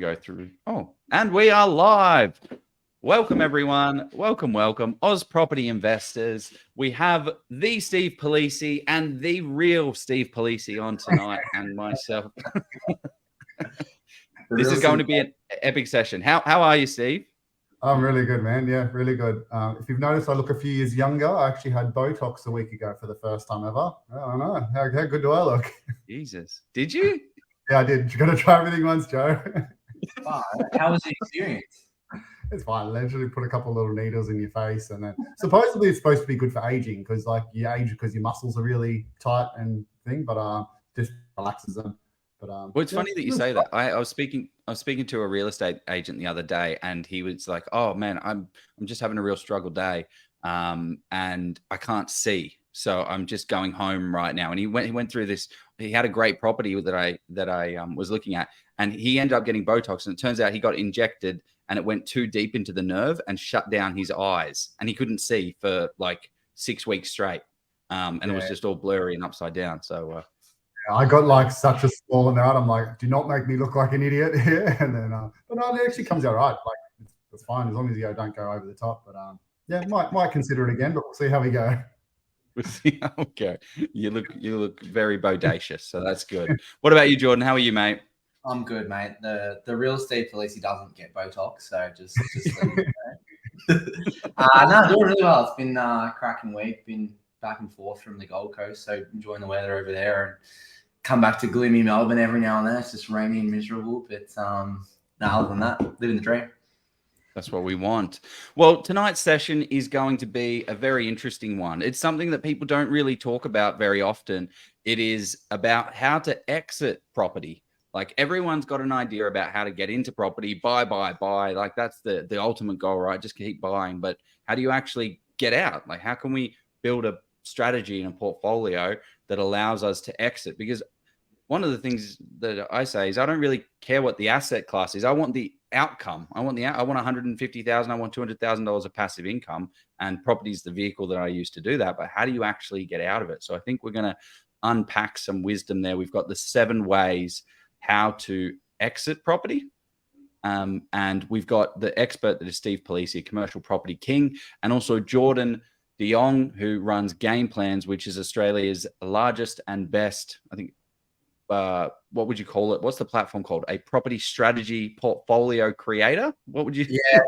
go through. Oh, and we are live. Welcome, everyone. Welcome. Oz Property Investors. We have the Steve Palise and the real Steve Palise on tonight, and myself. This is going to be an epic session. How are you, Steve? I'm really good, man. Yeah, really good. If you've noticed, I look a few years younger. I actually had Botox a week ago for the first time ever. I don't know. How good do I look? Jesus. Did you? Yeah, I did. You got to try everything once, Joe. Wow. How was the experience? It's fine. Literally put a couple of little needles in your face, and then supposedly it's supposed to be good for aging because, like, you age because your muscles are really tight and thing, but just relaxes them. But well, it's funny that you say that. I was speaking to a real estate agent the other day, and he was like, "Oh man, I'm just having a real struggle day, and I can't see, so I'm just going home right now." And he went through this. He had a great property that I was looking at, and he ended up getting Botox, and it turns out he got injected, and it went too deep into the nerve and shut down his eyes, and he couldn't see for like 6 weeks straight, and it was just all blurry and upside down. So. I got like such a small amount. I'm like, do not make me look like an idiot here. And then, but no, it actually comes out right. Like, it's fine as long as you don't go over the top. But yeah, might consider it again, but we'll see how we go. We'll see how we go. You look very bodacious, so that's good. What about you, Jordan? How are you, mate? I'm good, mate. The real Steve Palise doesn't get Botox, so just let me know. No, doing really well. It's been a cracking week. Been back and forth from the Gold Coast, so enjoying the weather over there, and come back to gloomy Melbourne every now and then. It's just rainy and miserable, but other than that, living the dream. That's what we want. Well, tonight's session is going to be a very interesting one. It's something that people don't really talk about very often. It is about how to exit property. Like, everyone's got an idea about how to get into property, buy. Like, that's the ultimate goal, right? Just keep buying. But how do you actually get out? Like, how can we build a strategy and a portfolio that allows us to exit? Because one of the things that I say is I don't really care what the asset class is. I want the outcome. I want $150,000. I want $200,000 of passive income, and property is the vehicle that I use to do that. But how do you actually get out of it? So I think we're going to unpack some wisdom there. We've got the 7 ways how to exit property. And we've got the expert that is Steve Palise, commercial property king, and also Jordan de Jong, who runs Gameplans, which is Australia's largest and best, I think, what would you call it? What's the platform called? A property strategy portfolio creator? What would you? Yeah,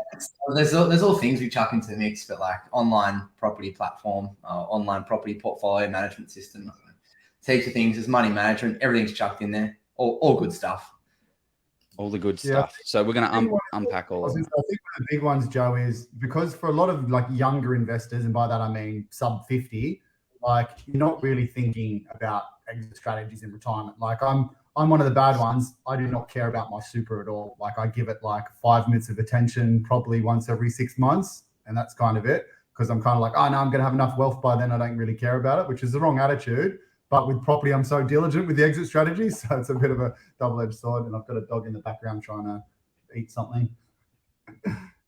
there's all things we chuck into the mix, but like online property platform, online property portfolio management system, heaps of things. There's money management, everything's chucked in there. All good stuff. All the good stuff. So we're going to unpack all of them. I think one of the big ones, Joe, is because for a lot of like younger investors, and by that I mean sub 50, like, you're not really thinking about exit strategies in retirement. Like, I'm one of the bad ones. I do not care about my super at all. Like, I give it like 5 minutes of attention probably once every 6 months, and that's kind of it. Because I'm kind of like, oh no, I'm going to have enough wealth by then. I don't really care about it, which is the wrong attitude. But with property, I'm so diligent with the exit strategy, so it's a bit of a double-edged sword. And I've got a dog in the background trying to eat something.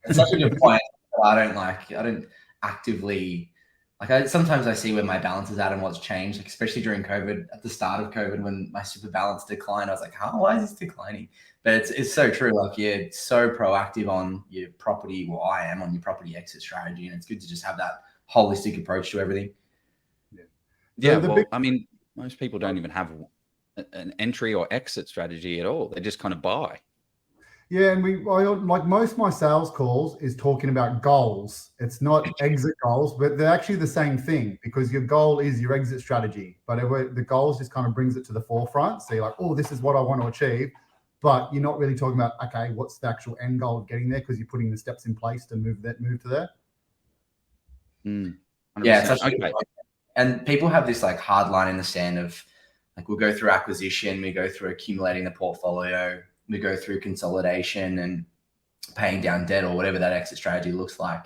It's such a good point. I don't actively sometimes I see where my balance is at and what's changed, like especially during COVID. At the start of COVID, when my super balance declined, I was like, why is this declining? But it's so true. Like, you're so proactive on your property. Well, I am on your property exit strategy, and it's good to just have that holistic approach to everything. Yeah, well, I mean, most people don't even have an entry or exit strategy at all. They just kind of buy. Yeah, and like most of my sales calls is talking about goals. It's not exit goals, but they're actually the same thing, because your goal is your exit strategy. But the goals just kind of brings it to the forefront. So you're like, oh, this is what I want to achieve. But you're not really talking about, okay, what's the actual end goal of getting there, because you're putting the steps in place to move to there. Yeah, it's okay. And people have this like hard line in the sand of like, we'll go through acquisition, we go through accumulating the portfolio, we go through consolidation and paying down debt, or whatever that exit strategy looks like.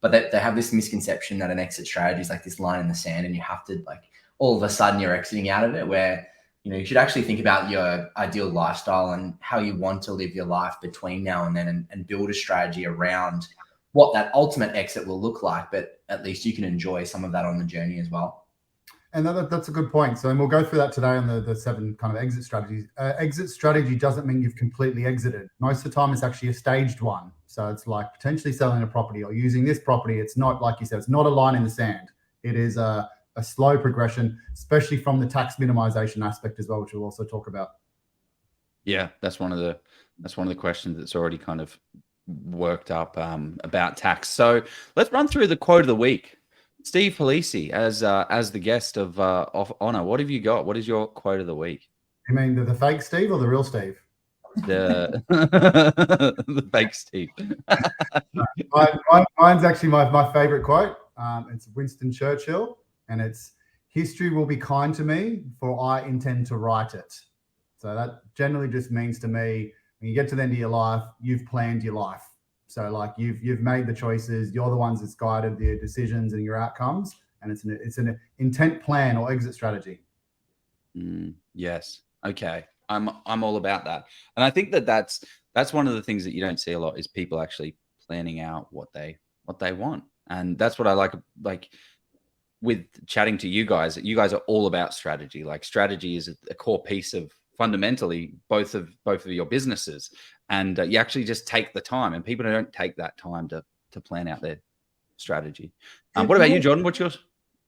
But they have this misconception that an exit strategy is like this line in the sand, and you have to, like, all of a sudden you're exiting out of it, where, you know, you should actually think about your ideal lifestyle and how you want to live your life between now and then, and build a strategy around what that ultimate exit will look like. But at least you can enjoy some of that on the journey as well. And that's a good point. So, and we'll go through that today on the 7 kind of exit strategies. Exit strategy doesn't mean you've completely exited. Most of the time, it's actually a staged one. So it's like potentially selling a property or using this property. It's not, like you said, it's not a line in the sand. It is a slow progression, especially from the tax minimization aspect as well, which we'll also talk about. Yeah, that's one of the questions that's already kind of worked up about tax. So let's run through the quote of the week. Steve Palise, as the guest of honor, what have you got? What is your quote of the week? You mean the fake Steve or the real Steve? The the fake Steve. Mine's actually my favorite quote. It's Winston Churchill, and it's, "History will be kind to me, for I intend to write it." So that generally just means to me, when you get to the end of your life, you've planned your life. So like you've made the choices, you're the ones that's guided your decisions and your outcomes, and it's an intent plan or exit strategy. Yes. Okay. I'm all about that. And I think that's one of the things that you don't see a lot is people actually planning out what they want. And that's what I like with chatting to you guys. You guys are all about strategy. Like strategy is a core piece of fundamentally both of your businesses, and you actually just take the time, and people don't take that time to plan out their strategy. What about you, Jordan? What's yours?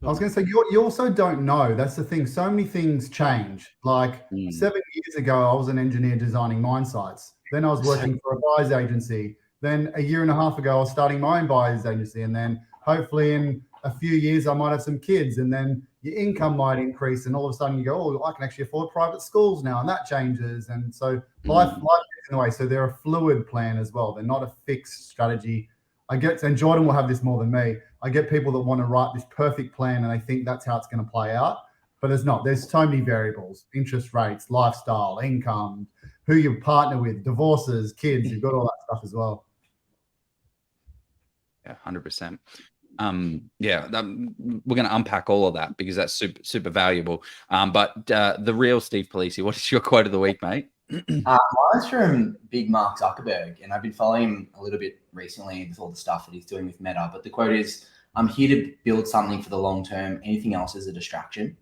I was going to say, you also don't know. That's the thing. So many things change. Like 7 years ago, I was an engineer designing mine sites. Then I was working for a buyer's agency. Then a year and a half ago, I was starting my own buyer's agency. And then hopefully in a few years, I might have some kids. And then your income might increase. And all of a sudden you go, oh, I can actually afford private schools now. And that changes. And so life gets in the way. So they're a fluid plan as well. They're not a fixed strategy. And Jordan will have this more than me. I get people that want to write this perfect plan and they think that's how it's going to play out, but it's not. There's so many variables: interest rates, lifestyle, income, who you partner with, divorces, kids. You've got all that stuff as well. Yeah, 100%. We're going to unpack all of that because that's super, super valuable. But the real Steve Palise, what is your quote of the week, mate? Mine's from big Mark Zuckerberg, and I've been following him a little bit recently with all the stuff that he's doing with Meta. But the quote is, "I'm here to build something for the long term. Anything else is a distraction."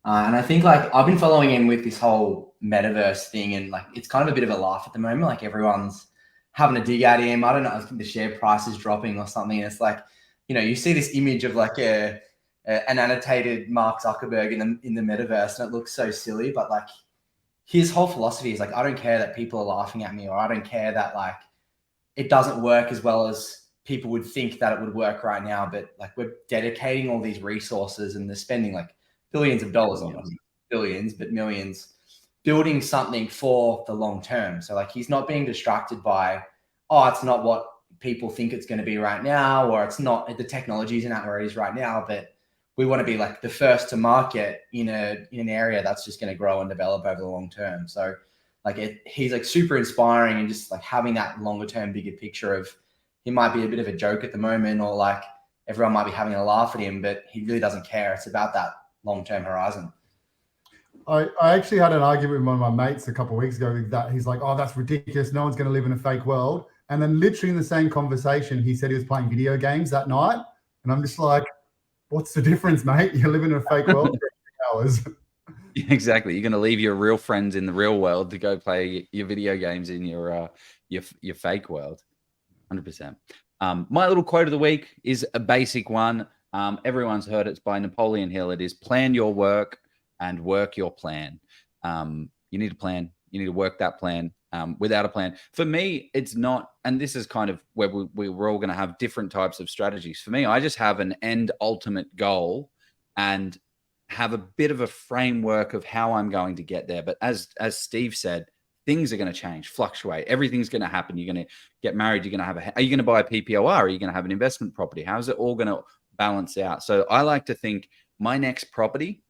And I think like I've been following him with this whole metaverse thing, and like it's kind of a bit of a laugh at the moment. Like everyone's having a dig at him. I don't know. I think the share price is dropping or something. And it's like, you see this image of like an annotated Mark Zuckerberg in the metaverse, and it looks so silly, but like, his whole philosophy is like, I don't care that people are laughing at me, or I don't care that like it doesn't work as well as people would think that it would work right now. But like we're dedicating all these resources and they're spending like billions of dollars on it, billions, but millions, building something for the long term. So like he's not being distracted by, oh, it's not what people think it's going to be right now, or it's not, the technology isn't at where it is right now, but we want to be like the first to market in an area that's just going to grow and develop over the long term. So like he's like super inspiring, and just like having that longer term, bigger picture of, he might be a bit of a joke at the moment, or like everyone might be having a laugh at him, but he really doesn't care. It's about that long-term horizon. I actually had an argument with one of my mates a couple of weeks ago that he's like, oh, that's ridiculous. No one's going to live in a fake world. And then literally in the same conversation, he said he was playing video games that night. And I'm just like, what's the difference, mate? You're living in a fake world for 3 hours. Exactly. You're going to leave your real friends in the real world to go play your video games in your fake world. 100%. My little quote of the week is a basic one. Everyone's heard it. It's by Napoleon Hill. It is, plan your work and work your plan. You need a plan. You need to work that plan. Without a plan, for me, it's not, and this is kind of where we're all going to have different types of strategies. For me, I just have an end ultimate goal and have a bit of a framework of how I'm going to get there. But as Steve said, things are going to change, fluctuate. Everything's going to happen. You're going to get married. Are you going to buy a PPOR? Are you going to have an investment property? How's it all going to balance out? So I like to think my next property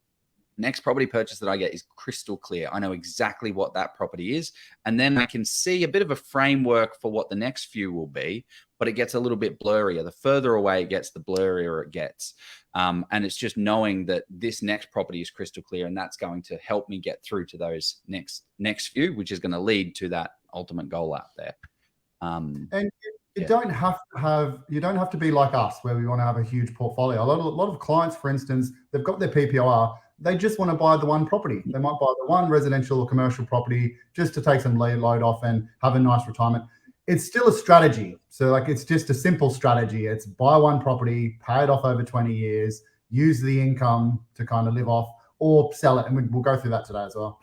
purchase that I get is crystal clear. I know exactly what that property is. And then I can see a bit of a framework for what the next few will be, but it gets a little bit blurrier. The further away it gets, the blurrier it gets. And it's just knowing that this next property is crystal clear, and that's going to help me get through to those next few, which is going to lead to that ultimate goal out there. And You don't have to be like us where we want to have a huge portfolio. A lot of clients, for instance, they've got their PPOR. They just want to buy the one property. They might buy the one residential or commercial property just to take some load off and have a nice retirement. It's still a strategy. So like, it's just a simple strategy. It's buy one property, pay it off over 20 years, use the income to kind of live off, or sell it. And we'll go through that today as well.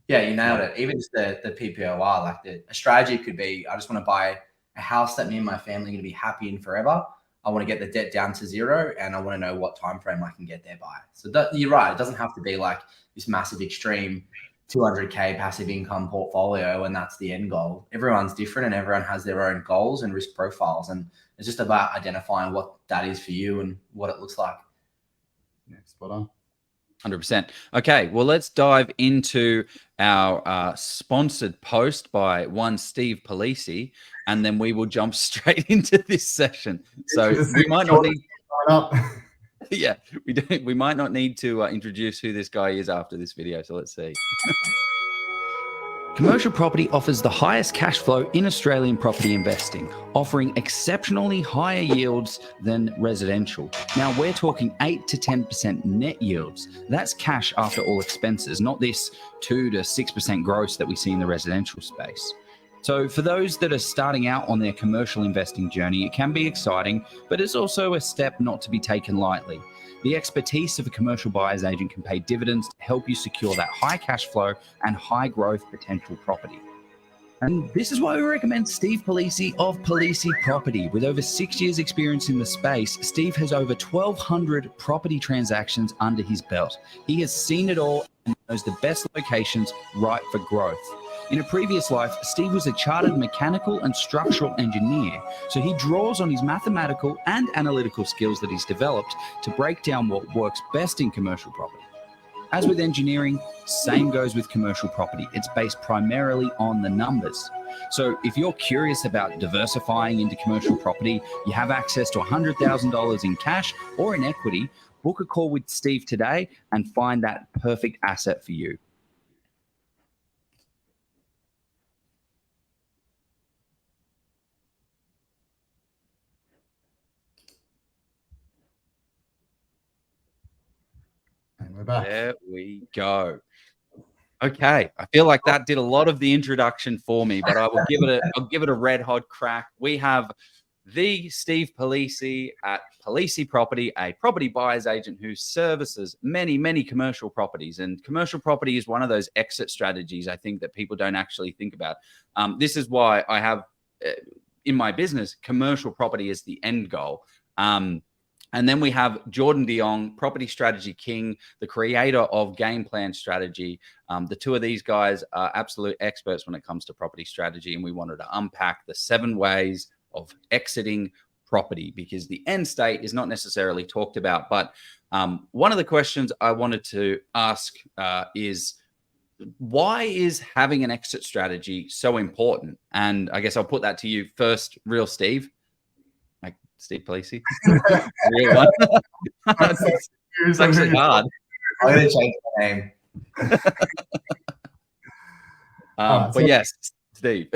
Yeah, you nailed it. Even just the PPOR, like a strategy could be, I just want to buy a house that me and my family are going to be happy in forever. I want to get the debt down to zero, and I want to know what time frame I can get there by. So you're right. It doesn't have to be like this massive extreme 200K passive income portfolio, and that's the end goal. Everyone's different, and everyone has their own goals and risk profiles, and it's just about identifying what that is for you and what it looks like. Yeah, spot on. 100%. Okay, well, let's dive into our sponsored post by one Steve Palise, and then we will jump straight into this session. So we might not need, yeah, we might not need to introduce who this guy is after this video. So let's see. Commercial property offers the highest cash flow in Australian property investing, offering exceptionally higher yields than residential. Now, we're talking 8 to 10% net yields. That's cash after all expenses, not this 2 to 6% gross that we see in the residential space. So for those that are starting out on their commercial investing journey, it can be exciting, but it's also a step not to be taken lightly. The expertise of a commercial buyer's agent can pay dividends to help you secure that high cash flow and high growth potential property. And this is why we recommend Steve Palise of Palise Property. With over 6 years experience in the space, Steve has over 1,200 property transactions under his belt. He has seen it all and knows the best locations right for growth. In a previous life, Steve was a chartered mechanical and structural engineer, so he draws on his mathematical and analytical skills that he's developed to break down what works best in commercial property. As with engineering, same goes with commercial property. It's based primarily on the numbers. So if you're curious about diversifying into commercial property, you have access to $100,000 in cash or in equity, book a call with Steve today and find that perfect asset for you. We're back. There we go. Okay, I feel like that did a lot of the introduction for me, but I'll give it a red hot crack. We have the Steve Palise at Palise Property, a property buyer's agent who services many commercial properties. And commercial property is one of those exit strategies I think that people don't actually think about. This is why I have in my business, commercial property is the end goal. And then we have Jordan de Jong, Property Strategy King, the creator of Gameplans Strategy. The two of these guys are absolute experts when it comes to property strategy. And we wanted to unpack the 7 ways of exiting property because the end state is not necessarily talked about. But one of the questions I wanted to ask is, why is having an exit strategy so important? And I guess I'll put that to you first, real Steve. Steve Palise. Real one. It's actually hard. I'm going to change my name. But yes, Steve.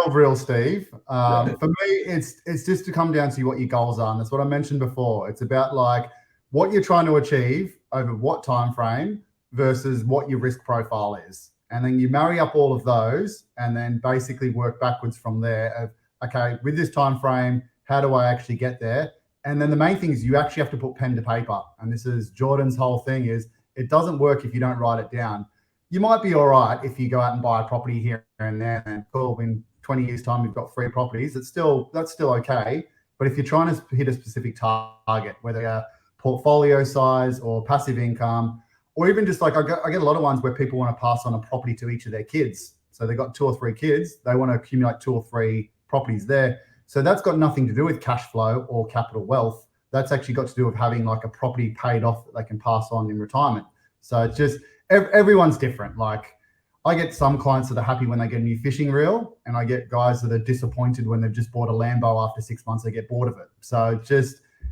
real Steve. For me, it's just to come down to what your goals are. And that's what I mentioned before. It's about like what you're trying to achieve over what time frame versus what your risk profile is. And then you marry up all of those and then basically work backwards from there of, okay, with this time frame, how do I actually get there? And then the main thing is you actually have to put pen to paper. And this is Jordan's whole thing is it doesn't work if you don't write it down. You might be all right if you go out and buy a property here and there and cool, in 20 years time, you've got 3 properties. That's still okay. But if you're trying to hit a specific target, whether a portfolio size or passive income, or even just like I get a lot of ones where people want to pass on a property to each of their kids. So they've got 2 or 3 kids. They want to accumulate 2 or 3 properties there. So that's got nothing to do with cash flow or capital wealth. That's actually got to do with having like a property paid off that they can pass on in retirement. So it's just, everyone's different. Like I get some clients that are happy when they get a new fishing reel, and I get guys that are disappointed when they've just bought a Lambo after 6 months, they get bored of it. So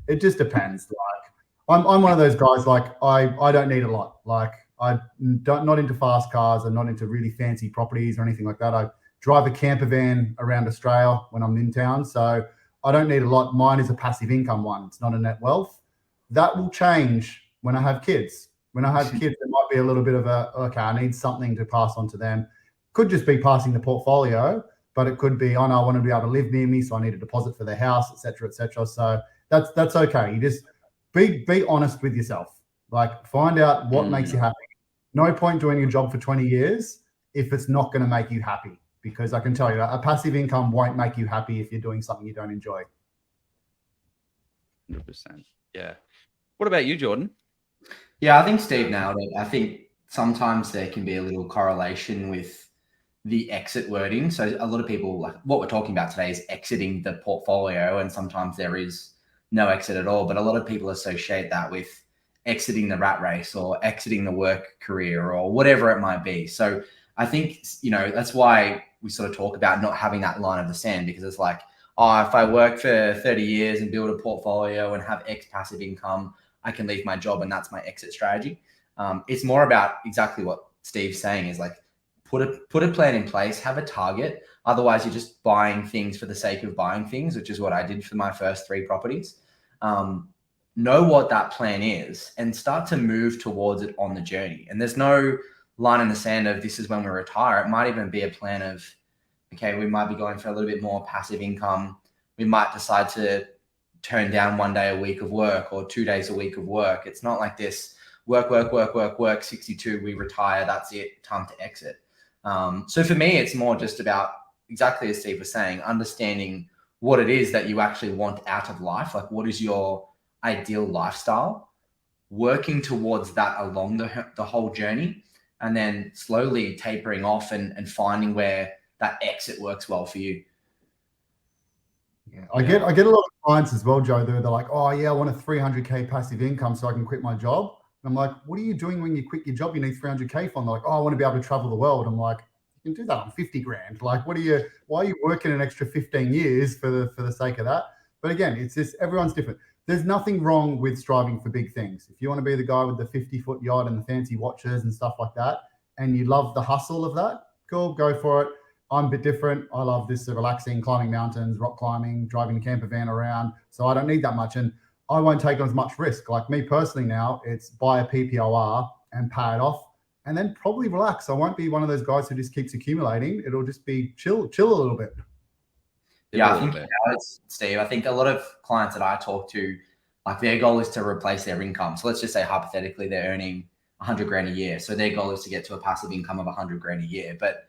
it just depends. Like I'm one of those guys, like I don't need a lot. Like not into fast cars and not into really fancy properties or anything like that. drive a camper van around Australia when I'm in town. So I don't need a lot. Mine is a passive income one. It's not a net wealth. That will change when I have kids. When I have kids, there might be a little bit of okay, I need something to pass on to them. Could just be passing the portfolio, but it could be, oh no, I want to be able to live near me, so I need a deposit for the house, etc., etc. So that's okay. You just be honest with yourself. Like, find out what makes you happy. No point doing your job for 20 years if it's not going to make you happy, because I can tell you a passive income won't make you happy if you're doing something you don't enjoy. 100%. Yeah. What about you, Jordan? Yeah, I think Steve nailed it. I think sometimes there can be a little correlation with the exit wording. So a lot of people, like what we're talking about today, is exiting the portfolio, and sometimes there is no exit at all. But a lot of people associate that with exiting the rat race or exiting the work career or whatever it might be. So I think, that's why we sort of talk about not having that line of the sand, because it's like, oh, if I work for 30 years and build a portfolio and have X passive income, I can leave my job and that's my exit strategy. It's more about exactly what Steve's saying, is like, put a plan in place, have a target. Otherwise, you're just buying things for the sake of buying things, which is what I did for my first 3 properties. Know what that plan is and start to move towards it on the journey. And there's no line in the sand of this is when we retire. It might even be a plan of, okay, we might be going for a little bit more passive income. We might decide to turn down 1 day a week of work or 2 days a week of work. It's not like this work, 62, we retire, that's it, time to exit. So for me, it's more just about, exactly as Steve was saying, understanding what it is that you actually want out of life. Like, what is your ideal lifestyle? Working towards that along the whole journey, and then slowly tapering off and finding where that exit works well for you. Yeah, I get a lot of clients as well, Joe. They're like, oh yeah, I want a 300K passive income so I can quit my job. And I'm like, what are you doing when you quit your job? You need 300K for. And they're like, oh, I want to be able to travel the world. I'm like, you can do that on 50 grand. Like, why are you working an extra 15 years for the sake of that? But again, it's just, everyone's different. There's nothing wrong with striving for big things. If you want to be the guy with the 50-foot yacht and the fancy watches and stuff like that, and you love the hustle of that, cool, go for it. I'm a bit different. I love this relaxing, climbing mountains, rock climbing, driving a camper van around. So I don't need that much. And I won't take on as much risk. Like me personally now, it's buy a PPOR and pay it off and then probably relax. I won't be one of those guys who just keeps accumulating. It'll just be chill a little bit. Yeah, I think, Steve, I think a lot of clients that I talk to, like, their goal is to replace their income. So let's just say hypothetically they're earning 100 grand a year. So their goal is to get to a passive income of 100 grand a year. But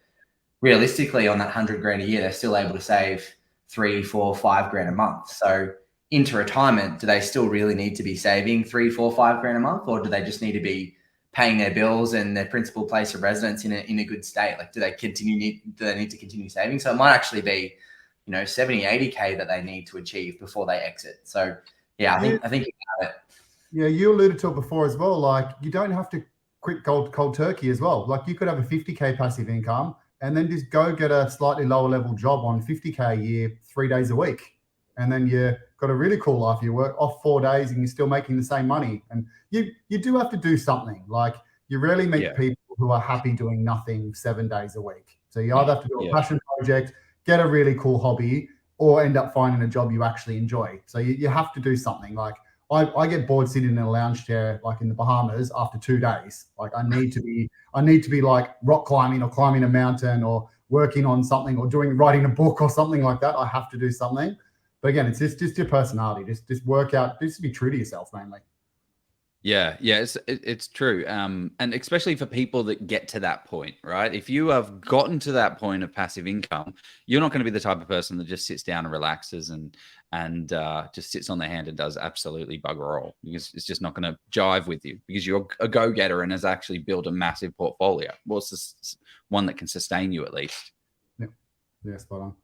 realistically, on that 100 grand a year, they're still able to save 3, 4, 5 grand a month. So into retirement, do they still really need to be saving 3, 4, 5 grand a month, or do they just need to be paying their bills and their principal place of residence in a good state? Like, do they need to continue saving? So it might actually be, 70, 80K that they need to achieve before they exit. So yeah, I think you got it. Yeah, you alluded to it before as well. Like, you don't have to quit cold turkey as well. Like, you could have a 50K passive income and then just go get a slightly lower level job on 50K a year, 3 days a week. And then you got a really cool life. You work off 4 days and you're still making the same money. And you do have to do something. Like, you rarely meet people who are happy doing nothing 7 days a week. So you either have to do a passion project, get a really cool hobby, or end up finding a job you actually enjoy. So you have to do something. Like, I get bored sitting in a lounge chair, like in the Bahamas, after 2 days. Like, I need to be like rock climbing or climbing a mountain or working on something or writing a book or something like that. I have to do something. But again, it's just your personality. Just work out. Just be true to yourself, mainly. Yeah, it's true. And especially for people that get to that point, right? If you have gotten to that point of passive income, you're not going to be the type of person that just sits down and relaxes and just sits on their hand and does absolutely bugger all, because it's just not going to jive with you, because you're a go-getter and has actually built a massive portfolio. Well, it's just one that can sustain you at least. Yeah, spot on.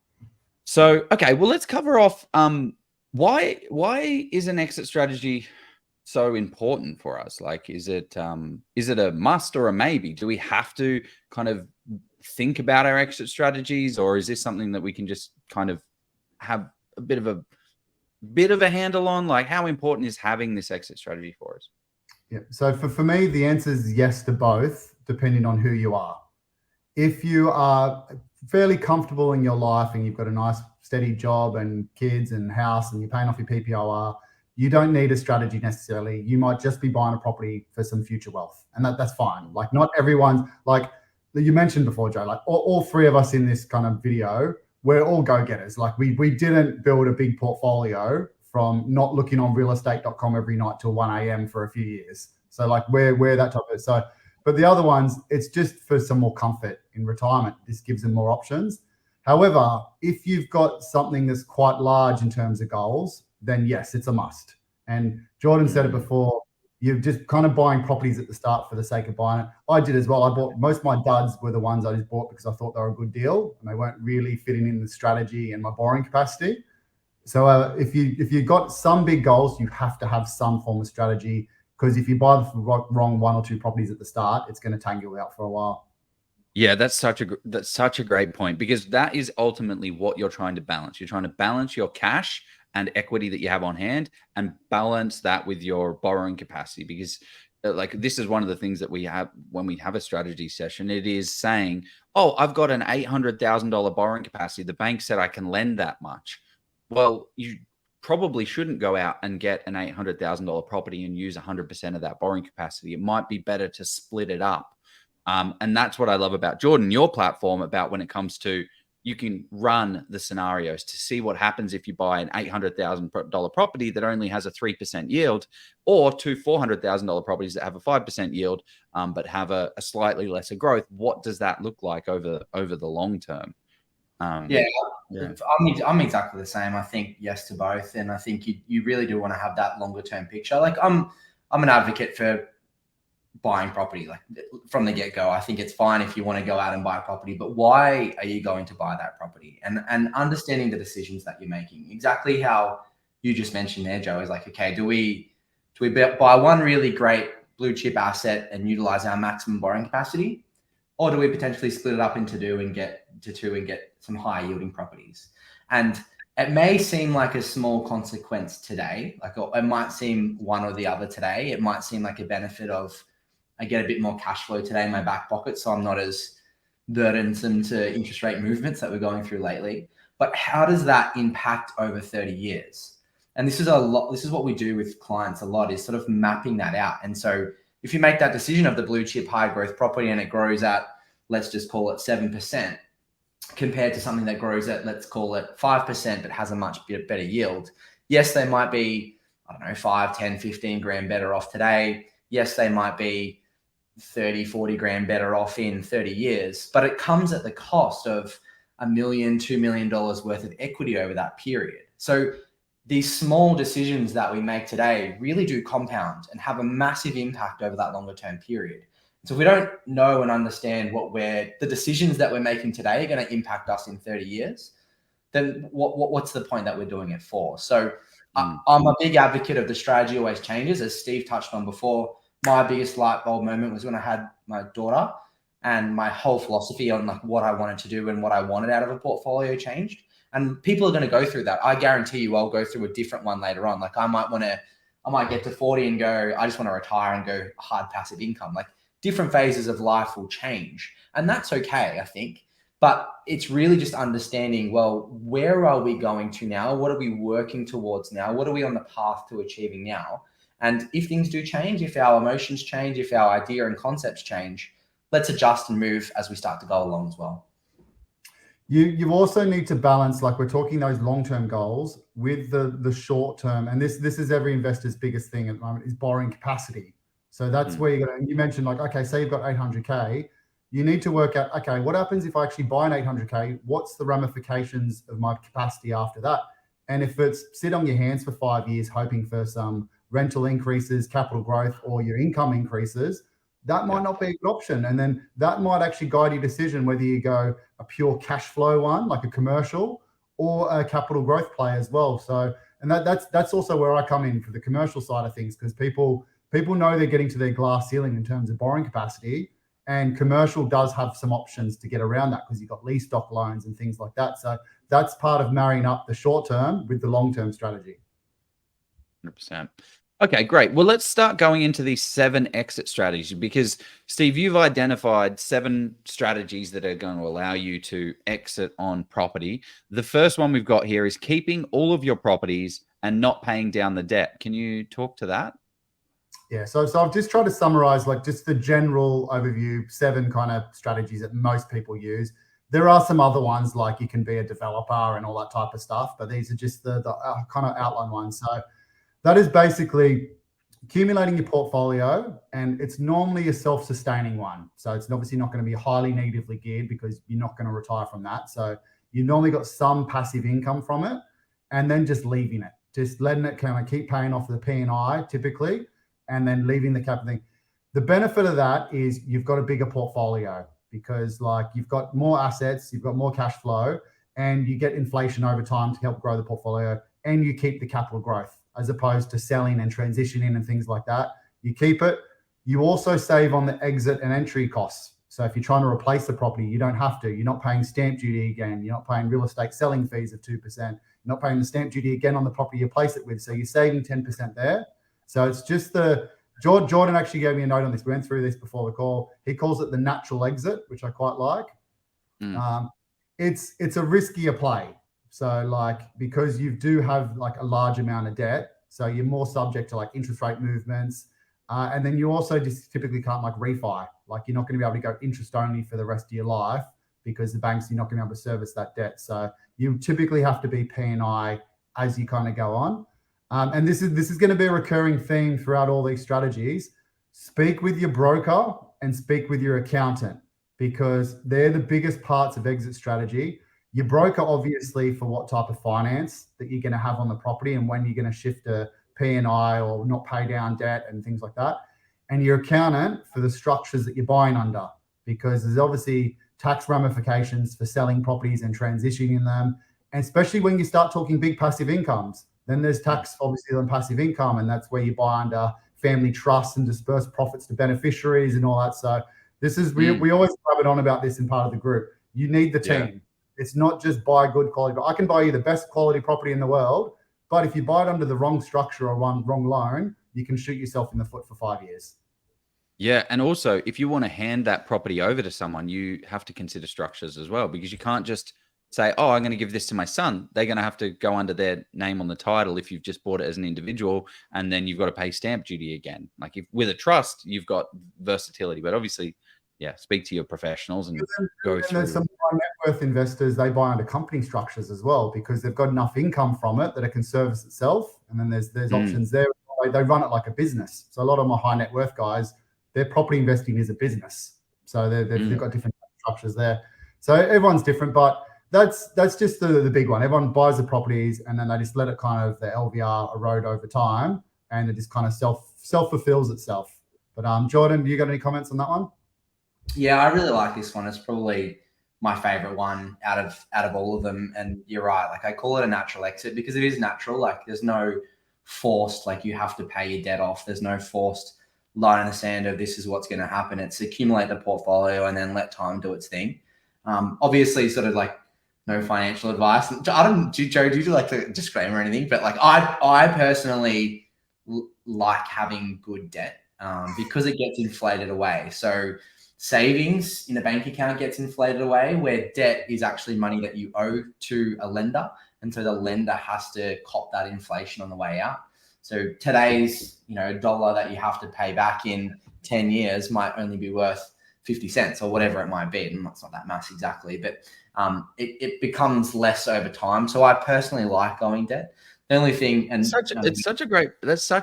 So, okay, well, let's cover off why is an exit strategy so important for us? Like, is it a must or a maybe? Do we have to kind of think about our exit strategies, or is this something that we can just kind of have a bit of a handle on? Like, how important is having this exit strategy for us? Yeah. So for me, the answer is yes to both, depending on who you are. If you are fairly comfortable in your life and you've got a nice steady job and kids and house and you're paying off your PPOR, you don't need a strategy necessarily. You might just be buying a property for some future wealth, and that's fine. Like, not everyone's like you mentioned before, Joe. Like all three of us in this kind of video, we're all go-getters. Like we didn't build a big portfolio from not looking on realestate.com every night till 1 a.m. for a few years. So like we're that type of. So, but the other ones, it's just for some more comfort in retirement. This gives them more options. However, if you've got something that's quite large in terms of goals, then yes, it's a must. And Jordan said it before, you're just kind of buying properties at the start for the sake of buying it. I did as well. I bought, most of my duds were the ones I just bought because I thought they were a good deal and they weren't really fitting in the strategy and my borrowing capacity. So if you got some big goals, you have to have some form of strategy, because if you buy the wrong one or two properties at the start, it's going to tangle you out for a while. Yeah, that's such a great point, because that is ultimately what you're trying to balance. You're trying to balance your cash and equity that you have on hand and balance that with your borrowing capacity, because like this is one of the things that we have when we have a strategy session. It is saying, oh, I've got an $800,000 borrowing capacity. The bank said I can lend that much. Well, you probably shouldn't go out and get an $800,000 property and use 100% of that borrowing capacity. It might be better to split it up. And that's what I love about Jordan, your platform, about when it comes to, you can run the scenarios to see what happens if you buy an $800,000 property that only has a 3% yield, or two $400,000 properties that have a 5% yield, but have a slightly lesser growth. What does that look like over the long term? Yeah, I'm exactly the same. I think yes to both, and I think you really do want to have that longer term picture. Like I'm an advocate for buying property, like from the get-go. I think it's fine if you want to go out and buy a property, but why are you going to buy that property? And understanding the decisions that you're making, exactly how you just mentioned there, Joe, is like, okay, do we buy one really great blue chip asset and utilize our maximum borrowing capacity, or do we potentially split it up into two and get some high yielding properties? And it may seem like a small consequence today, like it might seem one or the other today. It might seem like a benefit of, I get a bit more cash flow today in my back pocket, so I'm not as burdensome to interest rate movements that we're going through lately. But how does that impact over 30 years? And this is what we do with clients a lot, is sort of mapping that out. And so if you make that decision of the blue chip high growth property and it grows at, let's just call it 7%, compared to something that grows at, let's call it 5%, but has a much better yield. Yes, they might be, I don't know, 5, 10, 15 grand better off today. Yes, they might be 30, 40 grand better off in 30 years, but it comes at the cost of $1 million, $2 million worth of equity over that period. So these small decisions that we make today really do compound and have a massive impact over that longer term period. So if we don't know and understand the decisions that we're making today are going to impact us in 30 years, then what's the point that we're doing it for? So I'm a big advocate of the strategy always changes, as Steve touched on before. My biggest light bulb moment was when I had my daughter, and my whole philosophy on like what I wanted to do and what I wanted out of a portfolio changed. And people are going to go through that. I guarantee you I'll go through a different one later on. Like I might get to 40 and go, I just want to retire and go hard passive income. Like different phases of life will change, and that's okay, I think. But it's really just understanding, well, where are we going to now? What are we working towards now? What are we on the path to achieving now? And if things do change, if our emotions change, if our idea and concepts change, let's adjust and move as we start to go along as well. You also need to balance, like we're talking those long-term goals with the short-term. And this is every investor's biggest thing at the moment, is borrowing capacity. So that's where you mentioned, like, okay, say you've got 800K, you need to work out, okay, what happens if I actually buy an 800K? What's the ramifications of my capacity after that? And if it's sit on your hands for 5 years, hoping for some rental increases, capital growth, or your income increases, that might not be a good option. And then that might actually guide your decision whether you go a pure cash flow one, like a commercial, or a capital growth play as well. So, and that's also where I come in for the commercial side of things, because people know they're getting to their glass ceiling in terms of borrowing capacity, and commercial does have some options to get around that, because you've got lease stock loans and things like that. So that's part of marrying up the short term with the long term strategy. 100%. Okay, great. Well, let's start going into these 7 exit strategies because, Steve, you've identified 7 strategies that are going to allow you to exit on property. The first one we've got here is keeping all of your properties and not paying down the debt. Can you talk to that? Yeah, so I've just tried to summarize like just the general overview, 7 kind of strategies that most people use. There are some other ones like you can be a developer and all that type of stuff, but these are just the kind of outline ones. So that is basically accumulating your portfolio, and it's normally a self-sustaining one. So it's obviously not going to be highly negatively geared because you're not going to retire from that. So you normally got some passive income from it, and then just leaving it, just letting it kind of keep paying off the P&I typically, and then leaving the capital thing. The benefit of that is you've got a bigger portfolio because like you've got more assets, you've got more cash flow, and you get inflation over time to help grow the portfolio, and you keep the capital growth as opposed to selling and transitioning and things like that. You keep it. You also save on the exit and entry costs. So if you're trying to replace the property, you don't have to. You're not paying stamp duty again. You're not paying real estate selling fees of 2%. You're not paying the stamp duty again on the property you place it with. So you're saving 10% there. So it's just Jordan actually gave me a note on this. We went through this before the call. He calls it the natural exit, which I quite like. It's a riskier play. So like, because you do have like a large amount of debt, so you're more subject to like interest rate movements. And then you also just typically can't like refi. Like you're not going to be able to go interest only for the rest of your life because the banks, you're not going to be able to service that debt. So you typically have to be P&I as you kind of go on. And this is going to be a recurring theme throughout all these strategies. Speak with your broker and speak with your accountant because they're the biggest parts of exit strategy. Your broker, obviously, for what type of finance that you're going to have on the property and when you're going to shift to P&I or not pay down debt and things like that. And your accountant for the structures that you're buying under, because there's obviously tax ramifications for selling properties and transitioning them. And especially when you start talking big passive incomes, then there's tax obviously on passive income. And that's where you buy under family trusts and disperse profits to beneficiaries and all that. So this is, we always rub it on about this in part of the group. You need the team. Yeah. It's not just buy good quality. I can buy you the best quality property in the world, but if you buy it under the wrong structure or wrong loan, you can shoot yourself in the foot for 5 years. Yeah, and also if you want to hand that property over to someone, you have to consider structures as well, because you can't just say, oh, I'm going to give this to my son. They're going to have to go under their name on the title if you've just bought it as an individual, and then you've got to pay stamp duty again. Like if with a trust, you've got versatility, but obviously, yeah, speak to your professionals and go through. There's some high net worth investors, they buy under company structures as well because they've got enough income from it that it can service itself. And then there's options there. They run it like a business. So a lot of my high net worth guys, their property investing is a business. So they've got different structures there. So everyone's different, but that's just the big one. Everyone buys the properties and then they just let it kind of the LVR erode over time, and it just kind of self-fulfills itself. But Jordan, do you got any comments on that one? Yeah, I really like this one. It's probably my favorite one out of all of them. And you're right. Like I call it a natural exit because it is natural. Like there's no forced, like you have to pay your debt off. There's no forced line in the sand of this is what's going to happen. It's accumulate the portfolio and then let time do its thing. Obviously sort of like no financial advice. Joe, do you like the disclaimer or anything? But like I personally like having good debt because it gets inflated away. So savings in a bank account gets inflated away, where debt is actually money that you owe to a lender. And so the lender has to cop that inflation on the way out. So today's, dollar that you have to pay back in 10 years might only be worth 50 cents or whatever it might be. And that's not that mass exactly, but it becomes less over time. So I personally like going debt. The only thing, and that's such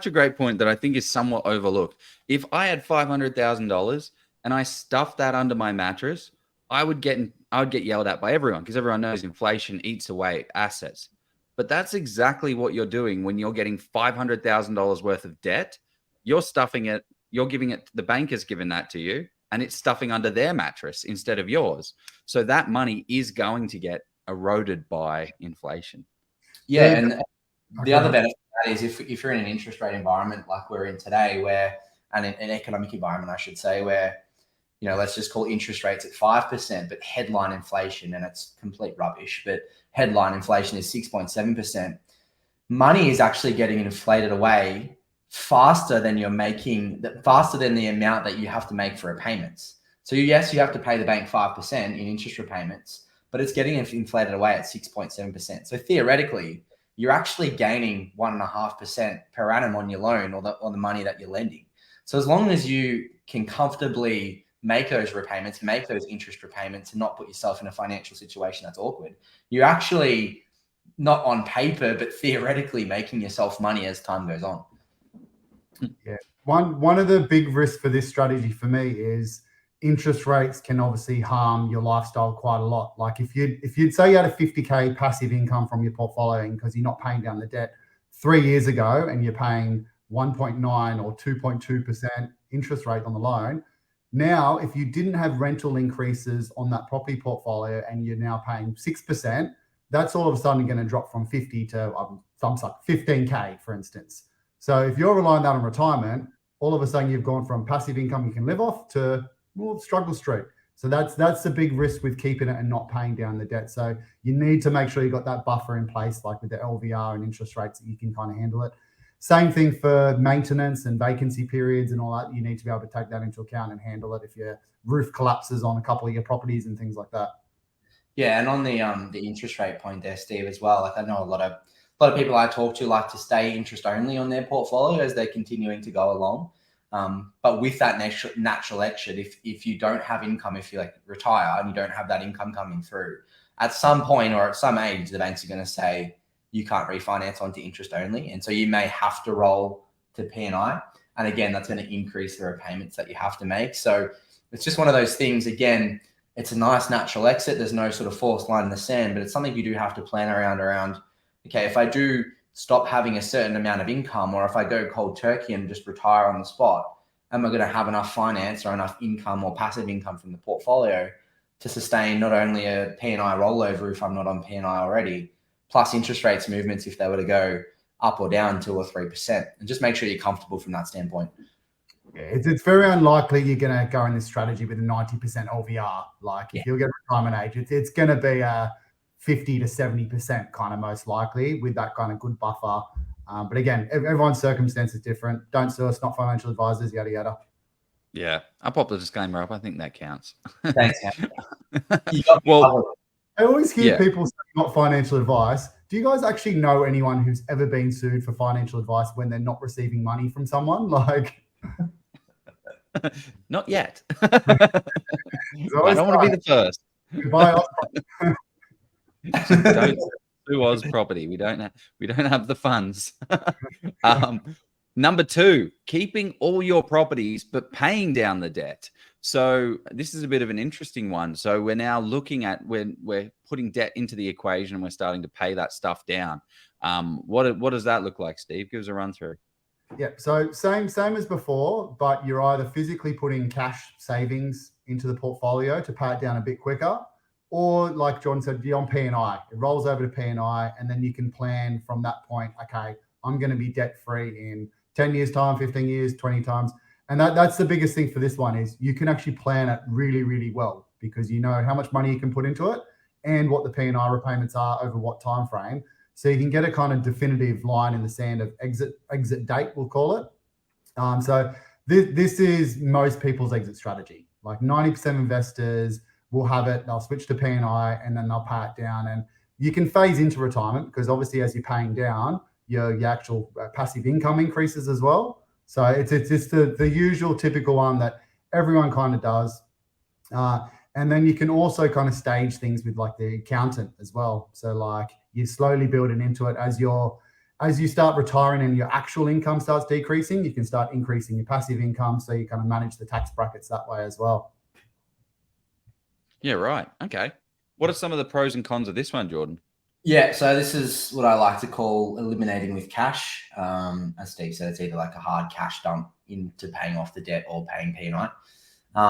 a great point that I think is somewhat overlooked. If I had $500,000 and I stuffed that under my mattress, I would get yelled at by everyone because everyone knows inflation eats away assets. But that's exactly what you're doing when you're getting $500,000 worth of debt. You're stuffing it. You're giving it. The bank has given that to you, and it's stuffing under their mattress instead of yours. So that money is going to get eroded by inflation. Yeah, and the other benefit of that is if you're in an interest rate environment like we're in today, and an economic environment, I should say, where let's just call interest rates at 5%, but headline inflation, and it's complete rubbish, but headline inflation is 6.7%. Money is actually getting inflated away faster than faster than the amount that you have to make for repayments. So yes, you have to pay the bank 5% in interest repayments, but it's getting inflated away at 6.7%. So theoretically, you're actually gaining 1.5% per annum on your loan or the money that you're lending. So as long as you can comfortably make those repayments, make those interest repayments, and not put yourself in a financial situation that's awkward, you're actually not on paper, but theoretically making yourself money as time goes on. Yeah. One of the big risks for this strategy for me is interest rates can obviously harm your lifestyle quite a lot. Like if you'd say you had a 50K passive income from your portfolio because you're not paying down the debt 3 years ago and you're paying 1.9 or 2.2% interest rate on the loan. Now, if you didn't have rental increases on that property portfolio and you're now paying 6%, that's all of a sudden going to drop from 50 to 15K, for instance. So if you're relying on that on retirement, all of a sudden you've gone from passive income you can live off to struggle street. So that's the big risk with keeping it and not paying down the debt. So you need to make sure you got that buffer in place, like with the LVR and interest rates, that you can kind of handle it. Same thing for maintenance and vacancy periods and all that. You need to be able to take that into account and handle it if your roof collapses on a couple of your properties and things like that. Yeah, and on the interest rate point there, Steve, as well. Like I know a lot of people I talk to like to stay interest only on their portfolio as they're continuing to go along. But with that natural exit, if you don't have income, if you like retire and you don't have that income coming through, at some point or at some age, the banks are going to say you can't refinance onto interest only, and so you may have to roll to P&I. And again, that's going to increase the repayments that you have to make. So it's just one of those things. Again, it's a nice natural exit. There's no sort of forced line in the sand, but it's something you do have to plan around. Okay, if I do stop having a certain amount of income, or if I go cold turkey and just retire on the spot, am I going to have enough finance or enough income or passive income from the portfolio to sustain not only a P&I rollover if I'm not on P&I already, plus interest rates movements if they were to go up or down 2 or 3%, and just make sure you're comfortable from that standpoint. Yeah, it's very unlikely you're going to go in this strategy with a 90% LVR. Like if you'll get retirement age, it's going to be a 50 to 70% kind of most likely with that kind of good buffer. But again, everyone's circumstance is different. Don't sue us, not financial advisors, yada, yada. Yeah, I'll pop the disclaimer up. I think that counts. Thanks. Well, I always hear people say not financial advice. Do you guys actually know anyone who's ever been sued for financial advice when they're not receiving money from someone? Like, not yet. I don't want to be the first. Don't sue Oz Property. We don't have the funds. Number 2, keeping all your properties but paying down the debt. So this is a bit of an interesting one. So we're now looking at when we're putting debt into the equation and we're starting to pay that stuff down. What does that look like, Steve? Give us a run through. Yeah, so same as before, but you're either physically putting cash savings into the portfolio to pay it down a bit quicker, or like John said, be on P&I. It rolls over to P&I, and then you can plan from that point, okay, I'm going to be debt-free in 10 years' time, 15 years, 20 times. And that's the biggest thing for this one is you can actually plan it really, really well because you know how much money you can put into it and what the P&I repayments are over what time frame. So you can get a kind of definitive line in the sand of exit date, we'll call it. So this is most people's exit strategy. Like 90% investors will have it, they'll switch to P&I and then they'll pay it down. And you can phase into retirement because obviously as you're paying down, your actual passive income increases as well. So it's just the usual typical one that everyone kind of does. And then you can also kind of stage things with like the accountant as well. So like you slowly building into it as you start retiring and your actual income starts decreasing, you can start increasing your passive income. So you kind of manage the tax brackets that way as well. Yeah, right. Okay. What are some of the pros and cons of this one, Jordan? Yeah, so this is what I like to call eliminating with cash. As Steve said, it's either like a hard cash dump into paying off the debt or paying P&I.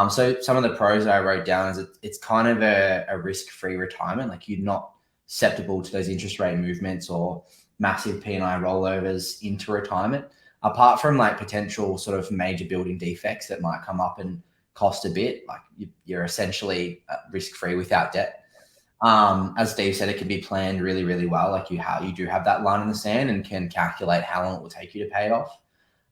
So some of the pros that I wrote down is it's kind of a risk-free retirement. Like you're not susceptible to those interest rate movements or massive P&I rollovers into retirement, apart from like potential sort of major building defects that might come up and cost a bit. Like you're essentially risk-free without debt. As Steve said, it can be planned really, really well. Like you do have that line in the sand and can calculate how long it will take you to pay it off.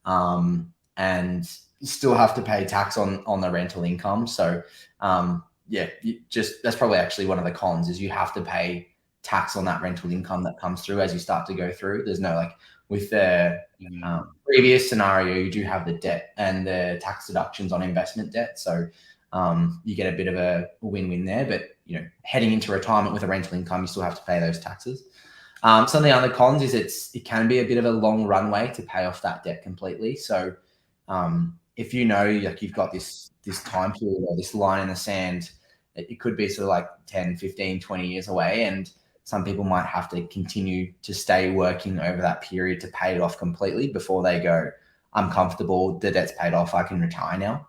and you still have to pay tax on the rental income. So that's probably actually one of the cons, is you have to pay tax on that rental income that comes through as you start to go through. There's no, like with the previous scenario, you do have the debt and the tax deductions on investment debt. So you get a bit of a win-win there, but heading into retirement with a rental income, you still have to pay those taxes. Some of the other cons is it can be a bit of a long runway to pay off that debt completely. So if like you've got this time period or this line in the sand, it could be sort of like 10, 15, 20 years away. And some people might have to continue to stay working over that period to pay it off completely before they go, I'm comfortable, the debt's paid off, I can retire now.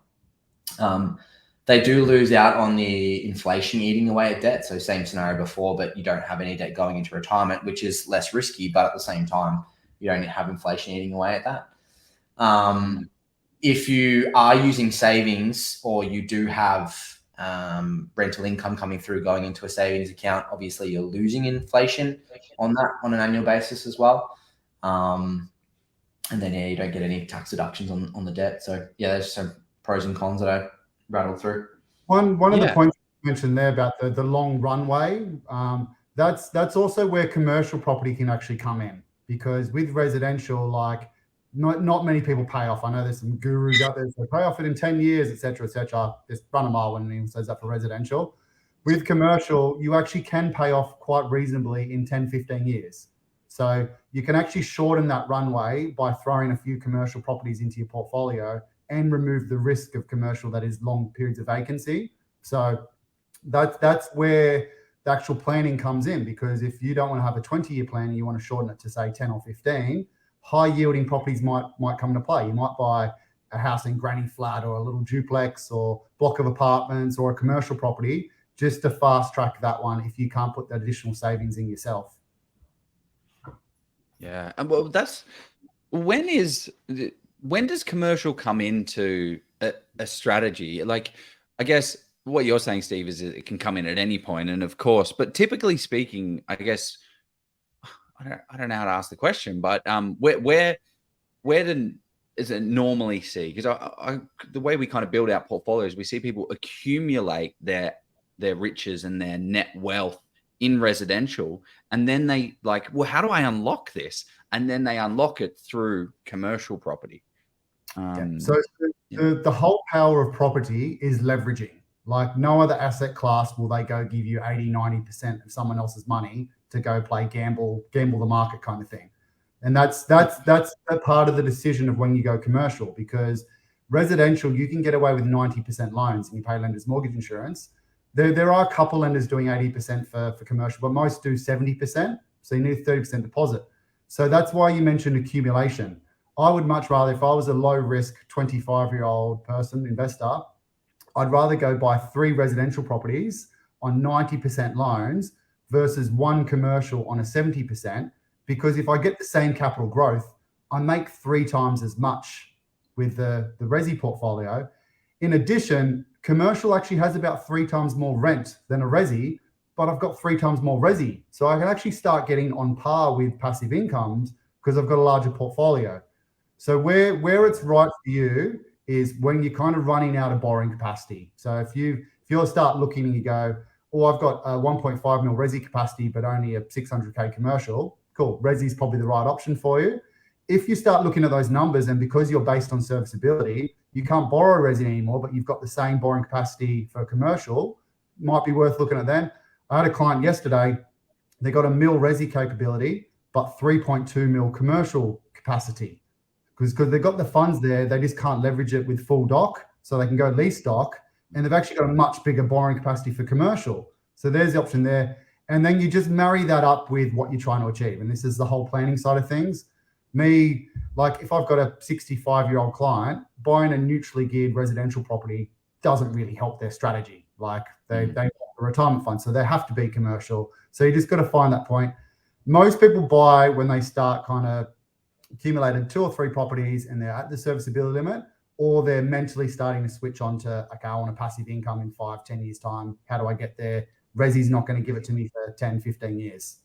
They do lose out on the inflation eating away at debt. So same scenario before, but you don't have any debt going into retirement, which is less risky, but at the same time, you don't have inflation eating away at that. If you are using savings, or you do have rental income coming through going into a savings account, obviously you're losing inflation on that on an annual basis as well. And then you don't get any tax deductions on the debt. So there's some pros and cons that I rattle through. One of the points you mentioned there about the long runway, that's also where commercial property can actually come in, because with residential, like not many people pay off. I know there's some gurus out there that pay off it in 10 years, etc., etc. Just run a mile when anyone says that for residential. With commercial, you actually can pay off quite reasonably in 10, 15 years. So you can actually shorten that runway by throwing a few commercial properties into your portfolio and remove the risk of commercial, that is long periods of vacancy. So that's where the actual planning comes in, because if you don't want to have a 20-year plan and you want to shorten it to say 10 or 15, high yielding properties might come into play. You might buy a house in granny flat or a little duplex or block of apartments or a commercial property just to fast track that one if you can't put that additional savings in yourself. Yeah. And well, when does commercial come into a strategy? Like, I guess what you're saying, Steve, is it can come in at any point, and of course, but typically speaking, I guess I don't know how to ask the question, but where is it normally see? Because the way we kind of build out portfolios, we see people accumulate their riches and their net wealth in residential, and then they like, well, how do I unlock this? And then they unlock it through commercial property. The whole power of property is leveraging. Like no other asset class will they go give you 80, 90% of someone else's money to go play gamble the market kind of thing. And that's a part of the decision of when you go commercial, because residential, you can get away with 90% loans and you pay lenders mortgage insurance. There are a couple lenders doing 80% for commercial, but most do 70%. So you need 30% deposit. So that's why you mentioned accumulation. I would much rather, if I was a low risk 25-year-old person, investor, I'd rather go buy 3 residential properties on 90% loans versus 1 commercial on a 70%, because if I get the same capital growth, I make 3 times as much with the resi portfolio. In addition, commercial actually has about 3 times more rent than a resi, but I've got 3 times more resi. So I can actually start getting on par with passive incomes because I've got a larger portfolio. So where it's right for you is when you're kind of running out of borrowing capacity. So if you'll start looking and you go, oh, I've got a 1.5 mil resi capacity, but only a 600K commercial. Cool. Resi is probably the right option for you. If you start looking at those numbers, and because you're based on serviceability, you can't borrow a resi anymore, but you've got the same borrowing capacity for a commercial, might be worth looking at them. I had a client yesterday, they got a mil resi capability, but 3.2 mil commercial capacity. Because they've got the funds there, they just can't leverage it with full doc, so they can go lease doc, and they've actually got a much bigger borrowing capacity for commercial. So there's the option there. And then you just marry that up with what you're trying to achieve. And this is the whole planning side of things. Me, like if I've got a 65-year-old client, buying a neutrally geared residential property doesn't really help their strategy. Like they want a retirement fund, so they have to be commercial. So you just got to find that point. Most people buy when they start kind of accumulated 2 or 3 properties and they're at the serviceability limit, or they're mentally starting to switch on to, okay, I want a passive income in 5-10 years time. How do I get there? Resi's not going to give it to me for 10, 15 years.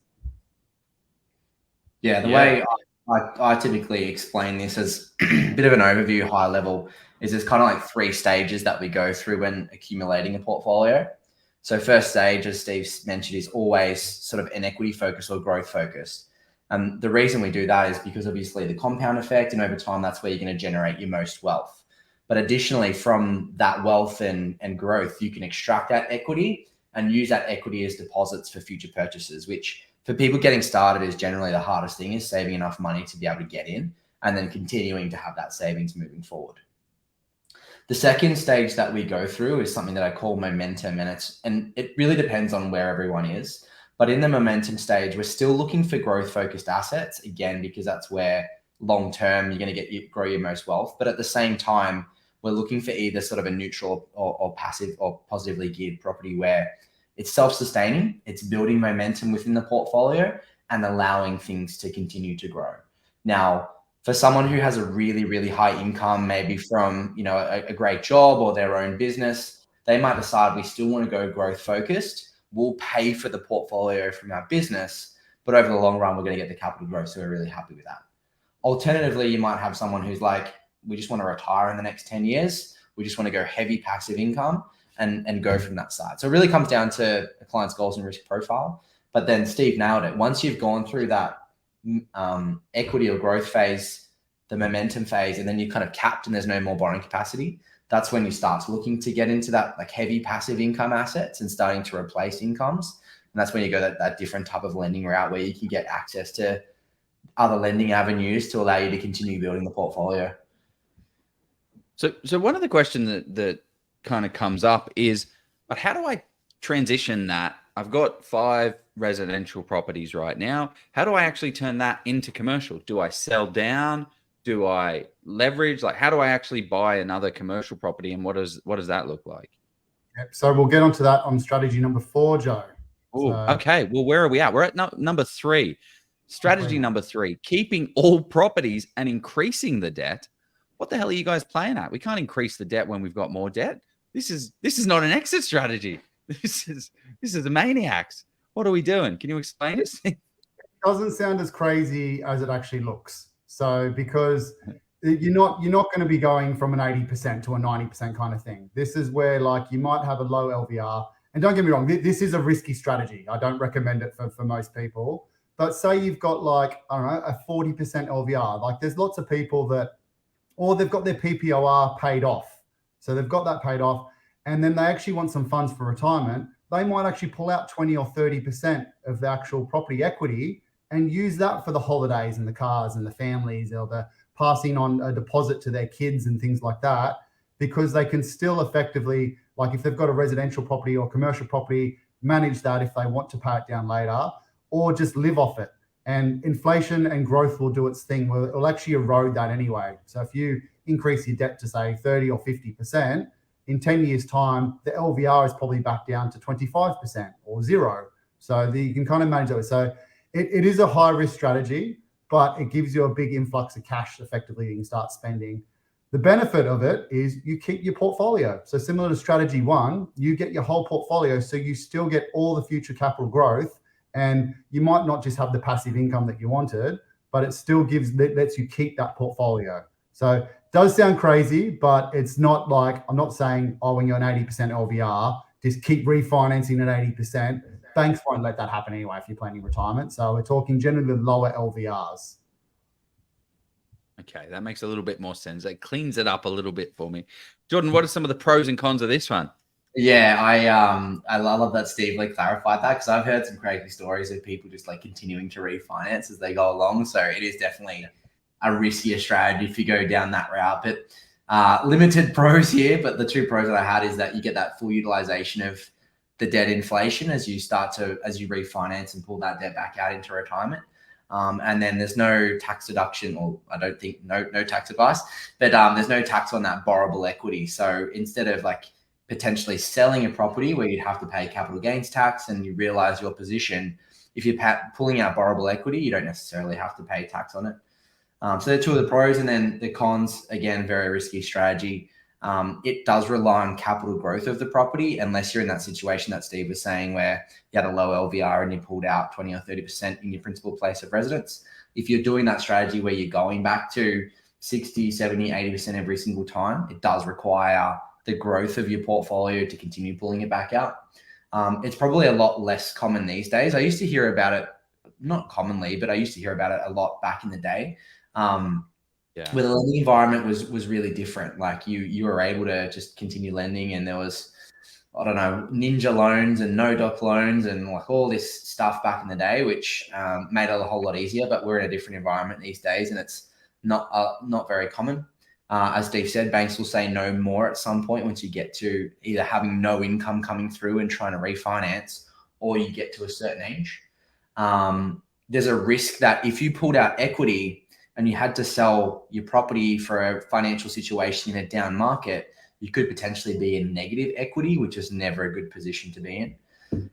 Yeah, the way I typically explain this as a bit of an overview, high level, is there's kind of like 3 stages that we go through when accumulating a portfolio. So first stage, as Steve mentioned, is always sort of an equity focus or growth focused. And the reason we do that is because obviously the compound effect, and over time, that's where you're going to generate your most wealth. But additionally, from that wealth and growth, you can extract that equity and use that equity as deposits for future purchases, which for people getting started is generally the hardest thing, is saving enough money to be able to get in and then continuing to have that savings moving forward. The second stage that we go through is something that I call momentum, and it really depends on where everyone is. But in the momentum stage, we're still looking for growth focused assets, again, because that's where long term you're going to grow your most wealth. But at the same time, we're looking for either sort of a neutral or passive or positively geared property where it's self-sustaining, it's building momentum within the portfolio and allowing things to continue to grow. Now, for someone who has a really, really high income, maybe from, you know, a great job or their own business, they might decide we still want to go growth focused. We'll pay for the portfolio from our business, but over the long run, we're going to get the capital growth. So we're really happy with that. Alternatively, you might have someone who's like, we just want to retire in the next 10 years. We just want to go heavy passive income and go from that side. So it really comes down to a client's goals and risk profile. But then Steve nailed it. Once you've gone through that equity or growth phase, the momentum phase, and then you're kind of capped and there's no more borrowing capacity, that's when you start looking to get into that like heavy passive income assets and starting to replace incomes. And that's when you go that different type of lending route where you can get access to other lending avenues to allow you to continue building the portfolio. So one of the questions that kind of comes up is, but how do I transition that? I've got 5 residential properties right now. How do I actually turn that into commercial? Do I sell down? Do I leverage? Like, how do I actually buy another commercial property, and what does that look like? Yep. So we'll get onto that on strategy number 4, Joe. Okay. Well, where are we at? We're at number 3. Strategy number 3: keeping all properties and increasing the debt. What the hell are you guys playing at? We can't increase the debt when we've got more debt. This is not an exit strategy. This is a maniacs. What are we doing? Can you explain it? It doesn't sound as crazy as it actually looks. So because you're not going to be going from an 80% to a 90% kind of thing. This is where like you might have a low LVR. And don't get me wrong, this is a risky strategy. I don't recommend it for most people. But say you've got like, I don't know, a 40% LVR. Like there's lots of people that, or they've got their PPOR paid off. So they've got that paid off, and then they actually want some funds for retirement. They might actually pull out 20 or 30% of the actual property equity and use that for the holidays and the cars and the families, or the passing on a deposit to their kids and things like that, because they can still effectively, like if they've got a residential property or commercial property, manage that if they want to pay it down later, or just live off it. And inflation and growth will do its thing. It'll actually erode that anyway. So if you increase your debt to say 30 or 50%, in 10 years time, the LVR is probably back down to 25% or 0. So you can kind of manage that. So it is a high risk strategy, but it gives you a big influx of cash effectively you can start spending. The benefit of it is you keep your portfolio. So similar to strategy 1, you get your whole portfolio. So you still get all the future capital growth. And you might not just have the passive income that you wanted, but it still lets you keep that portfolio. So it does sound crazy, but it's not like, I'm not saying, oh, when you're an 80% LVR, just keep refinancing at 80%. Banks won't let that happen anyway if you're planning retirement. So we're talking generally lower LVRs. Okay, that makes a little bit more sense. That cleans it up a little bit for me. Jordan, what are some of the pros and cons of this one? Yeah, I love that Steve clarified that, because I've heard some crazy stories of people just continuing to refinance as they go along. So it is definitely a riskier strategy if you go down that route. But limited pros here. But the 2 pros that I had is that you get that full utilization of the debt inflation as you refinance and pull that debt back out into retirement. And then there's no tax deduction, or I don't think no tax advice, but there's no tax on that borrowable equity. So instead of potentially selling a property where you'd have to pay capital gains tax and you realize your position, if you're pulling out borrowable equity, you don't necessarily have to pay tax on it. So they're 2 of the pros. And then the cons, again, very risky strategy. It does rely on capital growth of the property, unless you're in that situation that Steve was saying where you had a low LVR and you pulled out 20 or 30% in your principal place of residence. if you're doing that strategy where you're going back to 60, 70, 80% every single time, it does require the growth of your portfolio to continue pulling it back out. It's probably a lot less common these days. I used to hear about it, not commonly, but I used to hear about it a lot back in the day. Where the lending environment was really different. Like you were able to just continue lending, and there was, I don't know, ninja loans and no doc loans and like all this stuff back in the day, which made it a whole lot easier. But we're in a different environment these days, and it's not very common. As Steve said, banks will say no more at some point once you get to either having no income coming through and trying to refinance, or you get to a certain age. There's a risk that if you pulled out equity and you had to sell your property for a financial situation in a down market, you could potentially be in negative equity, which is never a good position to be in.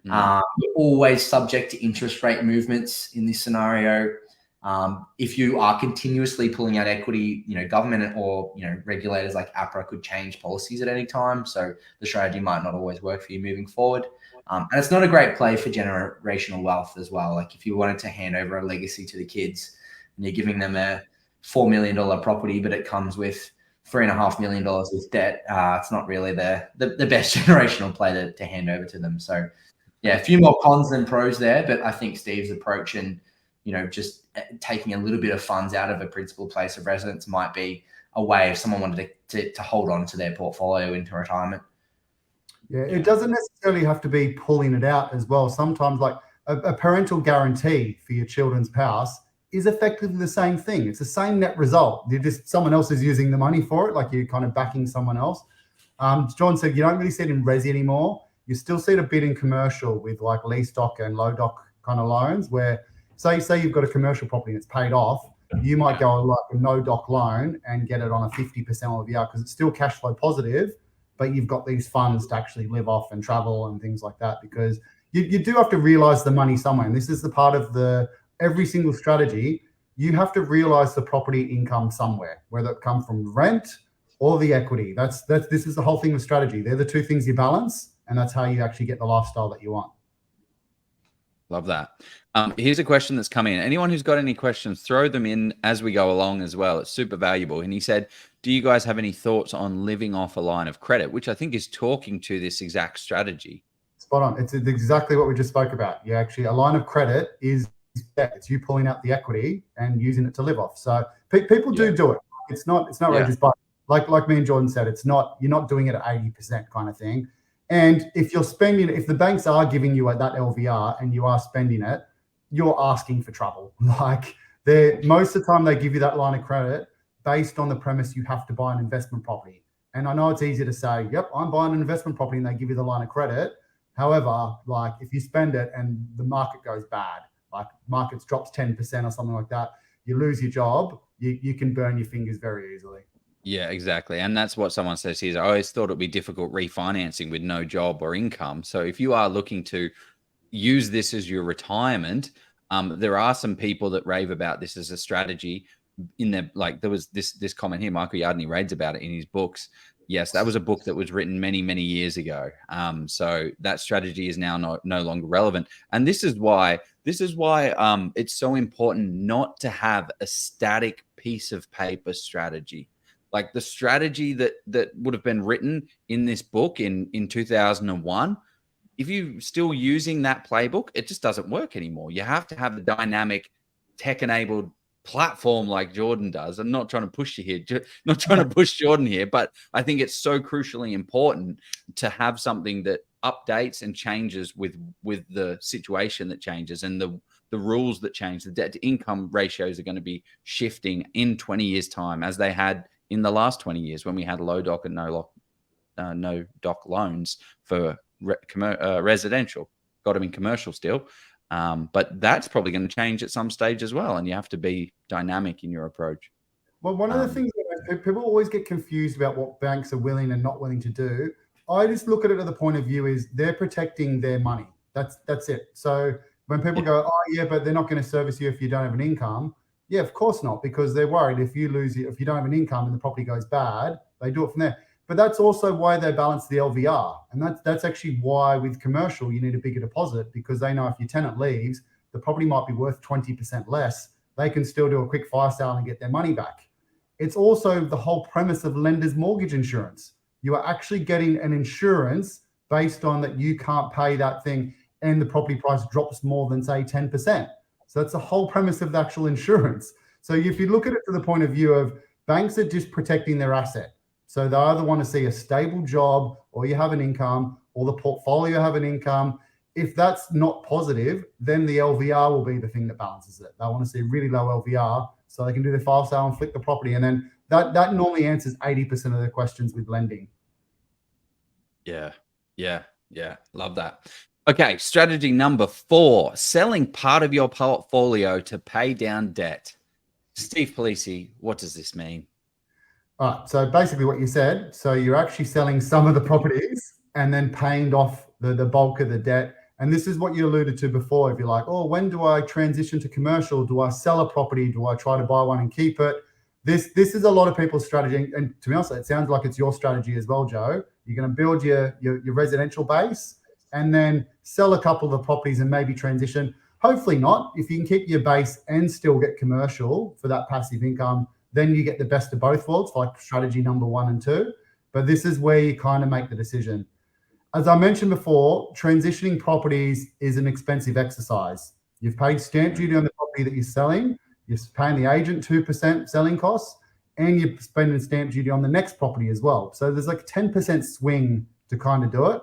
You're always subject to interest rate movements in this scenario. If you are continuously pulling out equity, government or, regulators like APRA could change policies at any time. So the strategy might not always work for you moving forward. And it's not a great play for generational wealth as well. Like if you wanted to hand over a legacy to the kids and you're giving them a $4 million property, but it comes with $3.5 million with debt, it's not really the best generational play to hand over to them. So yeah, a few more cons than pros there, but I think Steve's approach and, just taking a little bit of funds out of a principal place of residence might be a way if someone wanted to hold on to their portfolio into retirement. Yeah, it doesn't necessarily have to be pulling it out as well. Sometimes like a parental guarantee for your children's house is effectively the same thing. It's the same net result. You're just, someone else is using the money for it, like you're kind of backing someone else. John said you don't really see it in resi anymore. You still see it a bit in commercial with like lease doc and low doc kind of loans where say you've got a commercial property and it's paid off, you might go like a no doc loan and get it on a 50% LVR because it's still cash flow positive, but you've got these funds to actually live off and travel and things like that, because you do have to realize the money somewhere. And this is the part of every single strategy, you have to realize the property income somewhere, whether it comes from rent or the equity. This is the whole thing with strategy. They're the two things you balance, and that's how you actually get the lifestyle that you want. Love that. Here's a question that's come in. Anyone who's got any questions, throw them in as we go along as well. It's super valuable. And he said, do you guys have any thoughts on living off a line of credit, which I think is talking to this exact strategy? Spot on. It's exactly what we just spoke about. Yeah, actually, a line of credit is it's you pulling out the equity and using it to live off. So people do it. It's not outrageous, but like me and Jordan said, you're not doing it at 80% kind of thing. And if you're spending, if the banks are giving you that LVR and you are spending it, you're asking for trouble. Like most of the time they give you that line of credit based on the premise you have to buy an investment property. And I know it's easy to say, yep, I'm buying an investment property, and they give you the line of credit. However, like if you spend it and the market goes bad, like markets drops 10% or something like that, you lose your job, you can burn your fingers very easily. Yeah, exactly. And that's what someone says here. I always thought it'd be difficult refinancing with no job or income. So if you are looking to use this as your retirement, there are some people that rave about this as a strategy in there. Like there was this comment here, Michael Yardney raves about it in his books. Yes, that was a book that was written many, many years ago. So that strategy is now no longer relevant. And this is why it's so important not to have a static piece of paper strategy. Like the strategy that would have been written in this book in 2001, if you're still using that playbook, it just doesn't work anymore. You have to have the dynamic tech-enabled platform like Jordan does. I'm not trying to push you here, not trying to push Jordan here, but I think it's so crucially important to have something that updates and changes with the situation that changes and the rules that change. The debt to income ratios are going to be shifting in 20 years time, as they had in the last 20 years when we had low doc and no doc loans for residential. Got them in commercial still. But that's probably going to change at some stage as well. And you have to be dynamic in your approach. Well, one of the things that people always get confused about what banks are willing and not willing to do. I just look at it at the point of view is they're protecting their money. That's it. So when people go, oh yeah, but they're not going to service you if you don't have an income. Yeah, of course not, because they're worried if you don't have an income and the property goes bad, they do it from there. But that's also why they balance the LVR. And that's actually why with commercial, you need a bigger deposit, because they know if your tenant leaves, the property might be worth 20% less, they can still do a quick fire sale and get their money back. It's also the whole premise of lender's mortgage insurance. You are actually getting an insurance based on that you can't pay that thing and the property price drops more than, say, 10%. So that's the whole premise of the actual insurance. So if you look at it from the point of view of banks are just protecting their asset. So they either want to see a stable job or you have an income or the portfolio have an income. If that's not positive, then the LVR will be the thing that balances it. They want to see really low LVR so they can do their fire sale and flick the property. And then that normally answers 80% of the questions with lending. Yeah. Love that. Okay, strategy number 4, selling part of your portfolio to pay down debt. Steve Palise, what does this mean? All right, so basically what you said, so you're actually selling some of the properties and then paying off the bulk of the debt. And this is what you alluded to before. If you're like, oh, when do I transition to commercial? Do I sell a property? Do I try to buy one and keep it? This is a lot of people's strategy. And to be honest, it sounds like it's your strategy as well, Joe. You're going to build your residential base and then sell a couple of the properties and maybe transition. Hopefully not. If you can keep your base and still get commercial for that passive income, then you get the best of both worlds, like strategy number 1 and 2. But this is where you kind of make the decision. As I mentioned before, transitioning properties is an expensive exercise. You've paid stamp duty on the property that you're selling. You're paying the agent 2% selling costs, and you're spending stamp duty on the next property as well. So there's like 10% swing to kind of do it.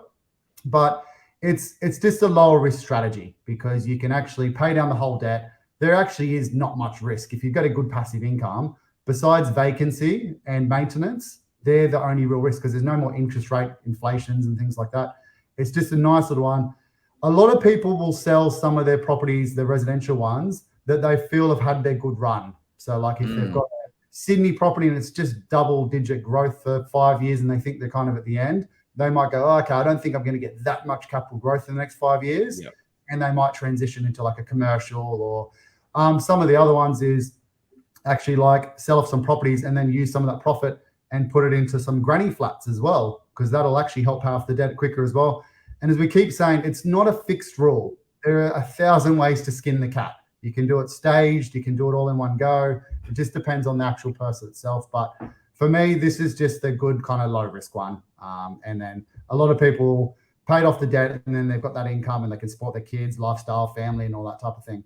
But it's just a lower risk strategy because you can actually pay down the whole debt. There actually is not much risk. If you've got a good passive income, besides vacancy and maintenance, they're the only real risk because there's no more interest rate inflations and things like that. It's just a nice little one. A lot of people will sell some of their properties, the residential ones, that they feel have had their good run. So like if they've got a Sydney property and it's just double-digit growth for 5 years and they think they're kind of at the end, they might go, oh, okay, I don't think I'm going to get that much capital growth in the next 5 years. Yep. And they might transition into like a commercial or some of the other ones is actually like sell off some properties and then use some of that profit and put it into some granny flats as well, because that'll actually help pay off the debt quicker as well. And as we keep saying, it's not a fixed rule. There are 1,000 ways to skin the cat. You can do it staged, you can do it all in one go. It just depends on the actual person itself. But for me, this is just a good kind of low risk one. And then a lot of people paid off the debt and then they've got that income and they can support their kids, lifestyle, family, and all that type of thing.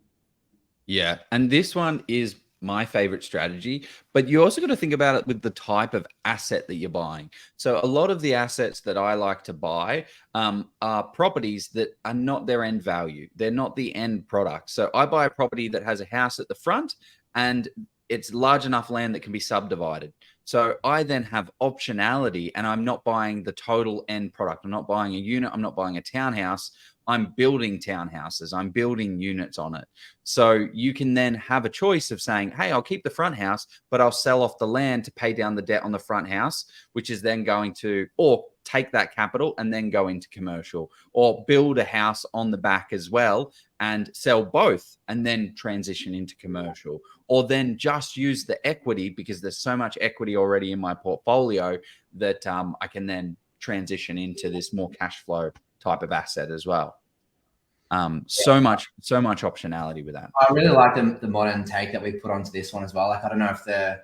Yeah. And this one is my favorite strategy, but you also got to think about it with the type of asset that you're buying. So a lot of the assets that I like to buy are properties that are not their end value. They're not the end product. So I buy a property that has a house at the front and it's large enough land that can be subdivided. So I then have optionality and I'm not buying the total end product. I'm not buying a unit. I'm not buying a townhouse. I'm building townhouses. I'm building units on it. So you can then have a choice of saying, hey, I'll keep the front house, but I'll sell off the land to pay down the debt on the front house, which is then going to, or take that capital and then go into commercial, or build a house on the back as well and sell both and then transition into commercial, or then just use the equity because there's so much equity already in my portfolio that I can then transition into this more cash flow type of asset as well. So much optionality with that. I really like the modern take that we put onto this one as well. Like, I don't know if the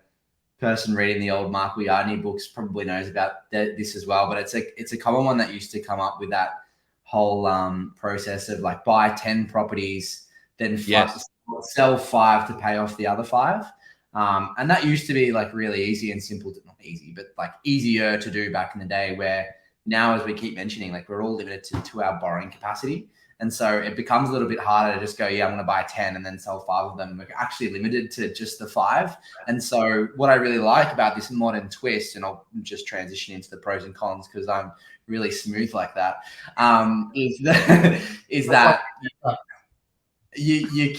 person reading the old Mark Liardney books probably knows about this as well, but it's a common one that used to come up with that whole process of like buy 10 properties, then sell 5 to pay off the other 5. And that used to be like really easy and simple, not easy, but like easier to do back in the day, where now, as we keep mentioning, like we're all limited to our borrowing capacity. And so it becomes a little bit harder to just go, yeah, I'm going to buy 10 and then sell 5 of them. We're actually limited to just the 5. And so what I really like about this modern twist, and I'll just transition into the pros and cons because I'm really smooth like that, is that you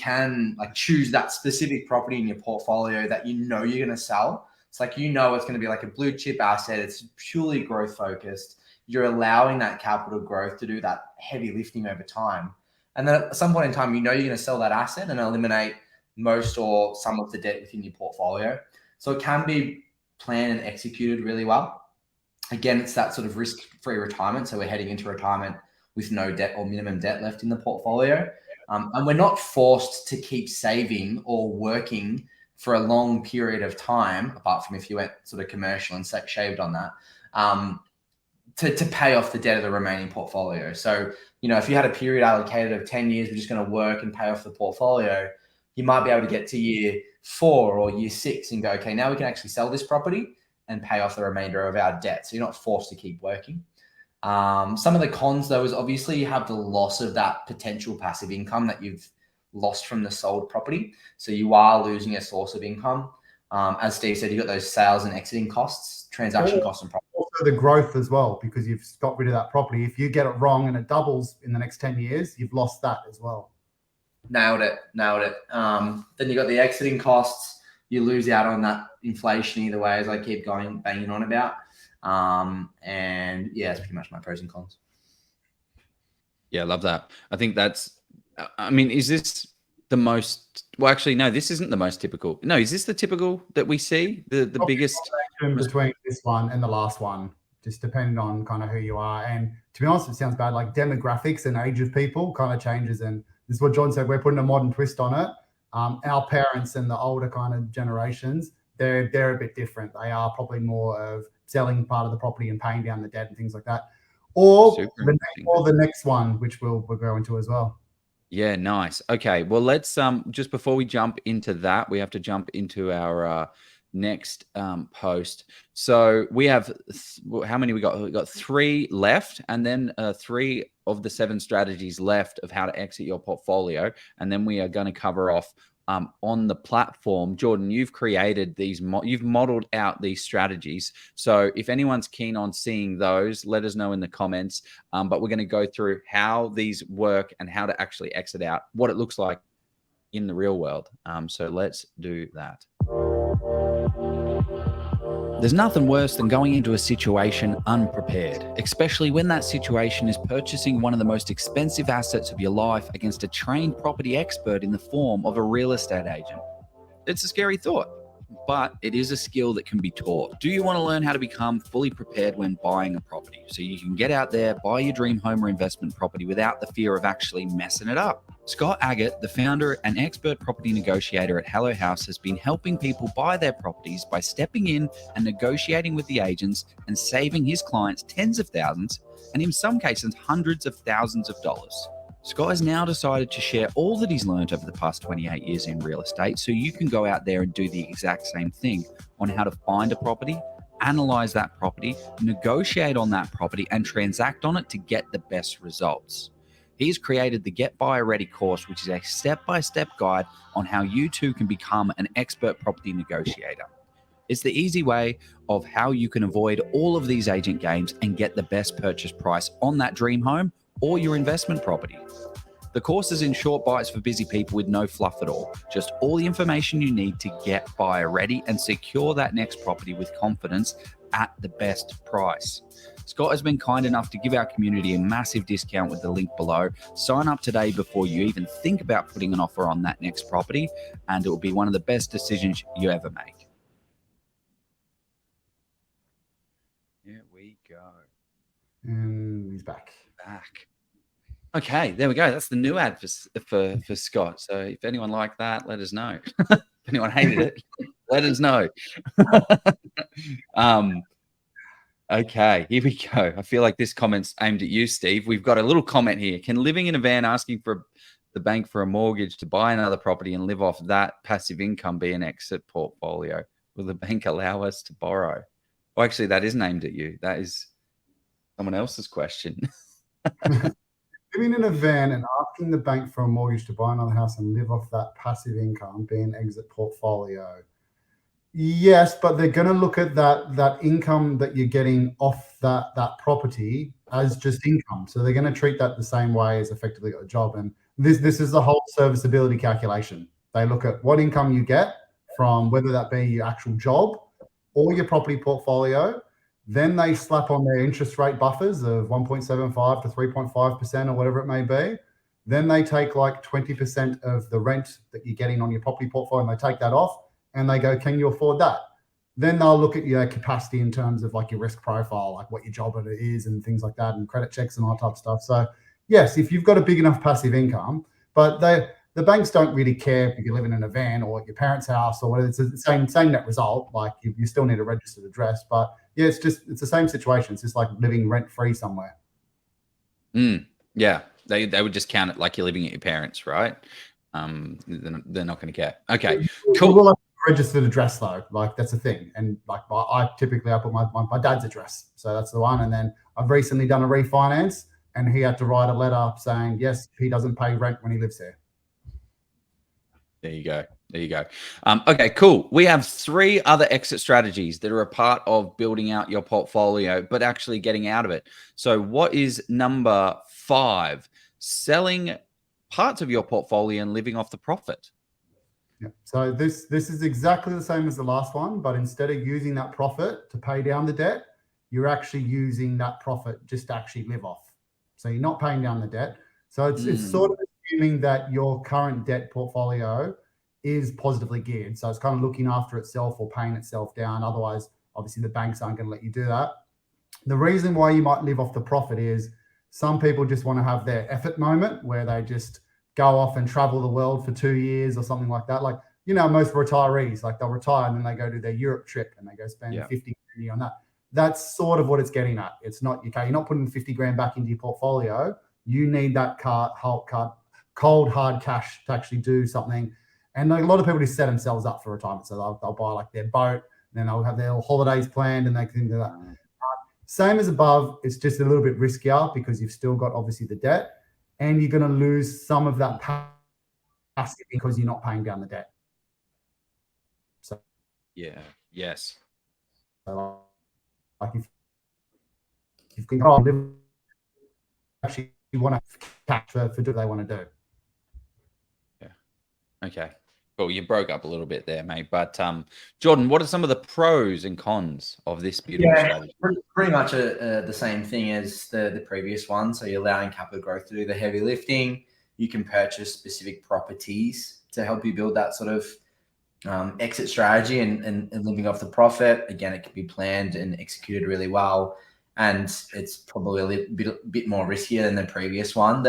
can like choose that specific property in your portfolio that you know you're going to sell. It's like, you know, it's going to be like a blue chip asset. It's purely growth focused. You're allowing that capital growth to do that heavy lifting over time. And then at some point in time, you know, you're going to sell that asset and eliminate most or some of the debt within your portfolio. So it can be planned and executed really well. Again, it's that sort of risk-free retirement. So we're heading into retirement with no debt or minimum debt left in the portfolio. And we're not forced to keep saving or working for a long period of time, apart from if you went sort of commercial and shaved on that, to pay off the debt of the remaining portfolio. So, if you had a period allocated of 10 years, we're just going to work and pay off the portfolio, you might be able to get to year 4 or year 6 and go, okay, now we can actually sell this property and pay off the remainder of our debt. So you're not forced to keep working. Some of the cons, though, is obviously you have the loss of that potential passive income that you've lost from the sold property. So you are losing a source of income. As Steve said, you've got those sales and exiting costs, transaction costs, and profit. Also the growth as well, because you've got rid of that property. If you get it wrong and it doubles in the next 10 years, you've lost that as well. Nailed it. Then you got the exiting costs. You lose out on that inflation either way, as I keep banging on about. And yeah, that's pretty much my pros and cons. Yeah, I love that. I think is this the most, well, actually, no, this isn't the most typical. No, is this the typical that we see? The biggest between this one and the last one, just depending on kind of who you are. And to be honest, it sounds bad, like demographics and age of people kind of changes. And this is what John said, we're putting a modern twist on it. Our parents and the older kind of generations, they're a bit different. They are probably more of selling part of the property and paying down the debt and things like that. Or the next one, which we'll go into as well. Yeah, nice. Okay, well, let's just before we jump into that, we have to jump into our next post. So we have how many we got? We got 3 left, and then 3 of the 7 strategies left of how to exit your portfolio, and then we are going to cover off on the platform. Jordan, you've created these, you've modeled out these strategies. So if anyone's keen on seeing those, let us know in the comments. But we're going to go through how these work and how to actually exit out, what it looks like in the real world. So let's do that. There's nothing worse than going into a situation unprepared, especially when that situation is purchasing one of the most expensive assets of your life against a trained property expert in the form of a real estate agent. It's a scary thought, but it is a skill that can be taught. Do you want to learn how to become fully prepared when buying a property so you can get out there, buy your dream home or investment property without the fear of actually messing it up? Scott Agate, the founder and expert property negotiator at Hello House, has been helping people buy their properties by stepping in and negotiating with the agents and saving his clients tens of thousands, and in some cases, hundreds of thousands of dollars. Scott has now decided to share all that he's learned over the past 28 years in real estate so you can go out there and do the exact same thing on how to find a property, analyze that property, negotiate on that property, and transact on it to get the best results. He's created the Get Buyer Ready course, which is a step-by-step guide on how you too can become an expert property negotiator. It's the easy way of how you can avoid all of these agent games and get the best purchase price on that dream home or your investment property. The course is in short bites for busy people with no fluff at all. Just all the information you need to get buyer ready and secure that next property with confidence at the best price. Scott has been kind enough to give our community a massive discount with the link below. Sign up today before you even think about putting an offer on that next property, and it will be one of the best decisions you ever make. Here we go. And he's back. Okay, there we go. That's the new ad for Scott. So if anyone liked that, let us know. If anyone hated it, let us know. Okay, here we go. I feel like this comment's aimed at you, Steve. We've got a little comment here. Can living in a van asking for the bank for a mortgage to buy another property and live off that passive income be an exit portfolio? Will the bank allow us to borrow? Well, actually, that isn't aimed at you. That is someone else's question. Living in a van and asking the bank for a mortgage to buy another house and live off that passive income be an exit portfolio. Yes, but they're going to look at that income that you're getting off that property as just income. So they're going to treat that the same way as effectively a job. And this is the whole serviceability calculation. They look at what income you get from whether that be your actual job or your property portfolio. Then they slap on their interest rate buffers of 1.75 to 3.5% or whatever it may be. Then they take like 20% of the rent that you're getting on your property portfolio and they take that off. And they go, can you afford that? Then they'll look at your capacity in terms of like your risk profile, like what your job is and things like that, and credit checks and all that type of stuff. So yes, if you've got a big enough passive income, But the banks don't really care if you're living in a van or at your parents' house or whatever. It's the same net result. Like you still need a registered address, but yeah, it's the same situation. It's just like living rent free somewhere. Yeah, they would just count it like you're living at your parents, right? They're not going to care. Okay, cool. We will have a registered address though. Like that's the thing, and like I typically put my dad's address, so that's the one. And then I've recently done a refinance, and he had to write a letter saying yes, he doesn't pay rent when he lives there. There you go. There you go. Okay, cool. We have 3 other exit strategies that are a part of building out your portfolio, but actually getting out of it. So what is number 5? Selling parts of your portfolio and living off the profit. Yeah. So this is exactly the same as the last one, but instead of using that profit to pay down the debt, you're actually using that profit just to actually live off. So you're not paying down the debt. So it's sort of assuming that your current debt portfolio is positively geared. So it's kind of looking after itself or paying itself down. Otherwise, obviously the banks aren't going to let you do that. The reason why you might live off the profit is some people just want to have their effort moment where they just go off and travel the world for 2 years or something like that. Like, you know, most retirees, like they'll retire and then they go to their Europe trip and they go spend 50 grand on that. That's sort of what it's getting at. It's not, okay, you're not putting 50 grand back into your portfolio. You need that cold, hard cash to actually do something. And a lot of people just set themselves up for retirement. So they'll buy like their boat, and then they'll have their holidays planned and they can do that. Same as above, it's just a little bit riskier because you've still got obviously the debt and you're going to lose some of that passive because you're not paying down the debt. So yes. So, like if you can live, actually you want to cash for what they want to do. Yeah. Okay. Cool. You broke up a little bit there, mate. But Jordan, what are some of the pros and cons of this beautiful strategy? Pretty much the same thing as the previous one. So you're allowing capital growth to do the heavy lifting. You can purchase specific properties to help you build that sort of exit strategy and living off the profit. Again, it can be planned and executed really well. And it's probably a little bit more riskier than the previous one.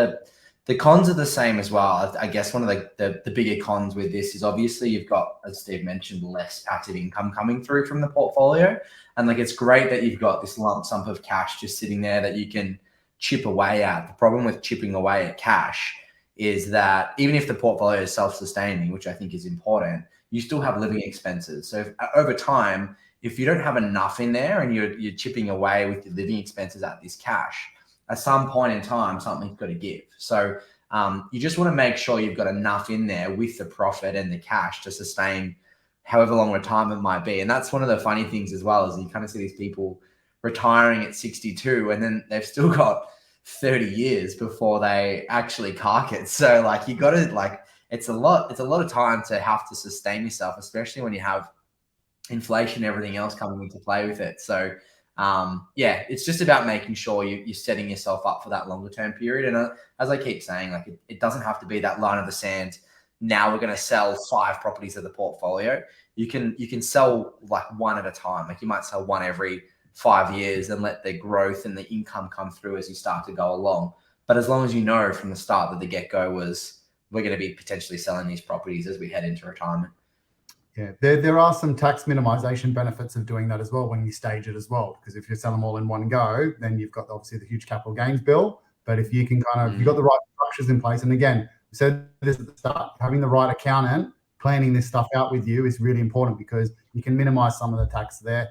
The cons are the same as well. I guess one of the bigger cons with this is obviously you've got, as Steve mentioned, less passive income coming through from the portfolio. And like, it's great that you've got this lump sum of cash just sitting there that you can chip away at. The problem with chipping away at cash is that even if the portfolio is self-sustaining, which I think is important, you still have living expenses. So over time, if you don't have enough in there and you're chipping away with your living expenses at this cash, at some point in time, something's got to give. So you just want to make sure you've got enough in there with the profit and the cash to sustain however long retirement might be. And that's one of the funny things as well, is you kind of see these people retiring at 62 and then they've still got 30 years before they actually cark it. So like, you got to like, it's a lot of time to have to sustain yourself, especially when you have inflation and everything else coming into play with it. So it's just about making sure you're setting yourself up for that longer term period. And as I keep saying, like it doesn't have to be that line of the sand. Now we're going to sell 5 properties of the portfolio. You can sell like one at a time. Like you might sell one every 5 years and let the growth and the income come through as you start to go along. But as long as you know from the start that the get-go was, we're going to be potentially selling these properties as we head into retirement. Yeah, there are some tax minimization benefits of doing that as well when you stage it as well. Because if you sell them all in one go, then you've got obviously the huge capital gains bill. But if you can you've got the right structures in place. And again, we said this at the start, having the right accountant planning this stuff out with you is really important because you can minimize some of the tax there.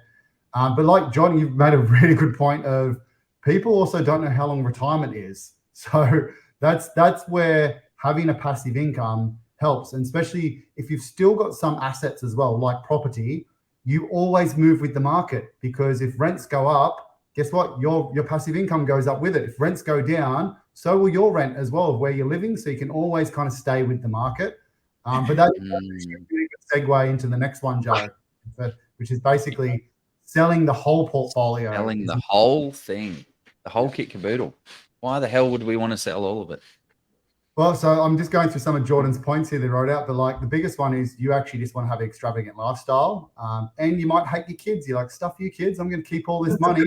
But like John, you've made a really good point of people also don't know how long retirement is. So that's where having a passive income helps. And especially if you've still got some assets as well, like property, you always move with the market, because if rents go up, guess what? Your passive income goes up with it. If rents go down, so will your rent as well of where you're living. So you can always kind of stay with the market. But that's a really good segue into the next one, Joe, which is basically selling the whole portfolio. Selling the whole thing, the whole kit caboodle. Why the hell would we want to sell all of it? Well, so I'm just going through some of Jordan's points here that he wrote out, but like the biggest one is you actually just want to have an extravagant lifestyle, and you might hate your kids. You're like, stuff you kids, I'm going to keep all this money,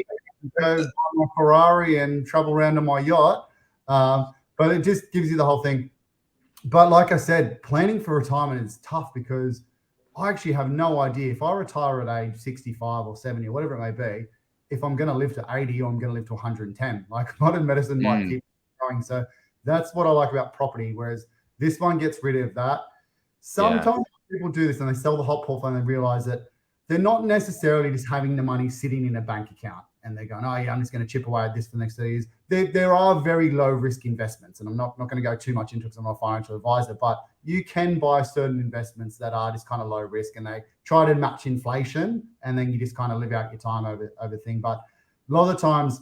go buy my Ferrari and travel around on my yacht. But it just gives you the whole thing. But like I said, planning for retirement is tough because I actually have no idea if I retire at age 65 or 70 or whatever it may be, if I'm going to live to 80 or I'm going to live to 110. Like modern medicine might keep going. So that's what I like about property. Whereas this one gets rid of that. Sometimes people do this and they sell the whole portfolio and they realize that they're not necessarily just having the money sitting in a bank account and they're going, oh yeah, I'm just going to chip away at this for the next 30 years. There are very low risk investments, and I'm not going to go too much into it because I'm not a financial advisor, but you can buy certain investments that are just kind of low risk and they try to match inflation, and then you just kind of live out your time over thing. But a lot of the times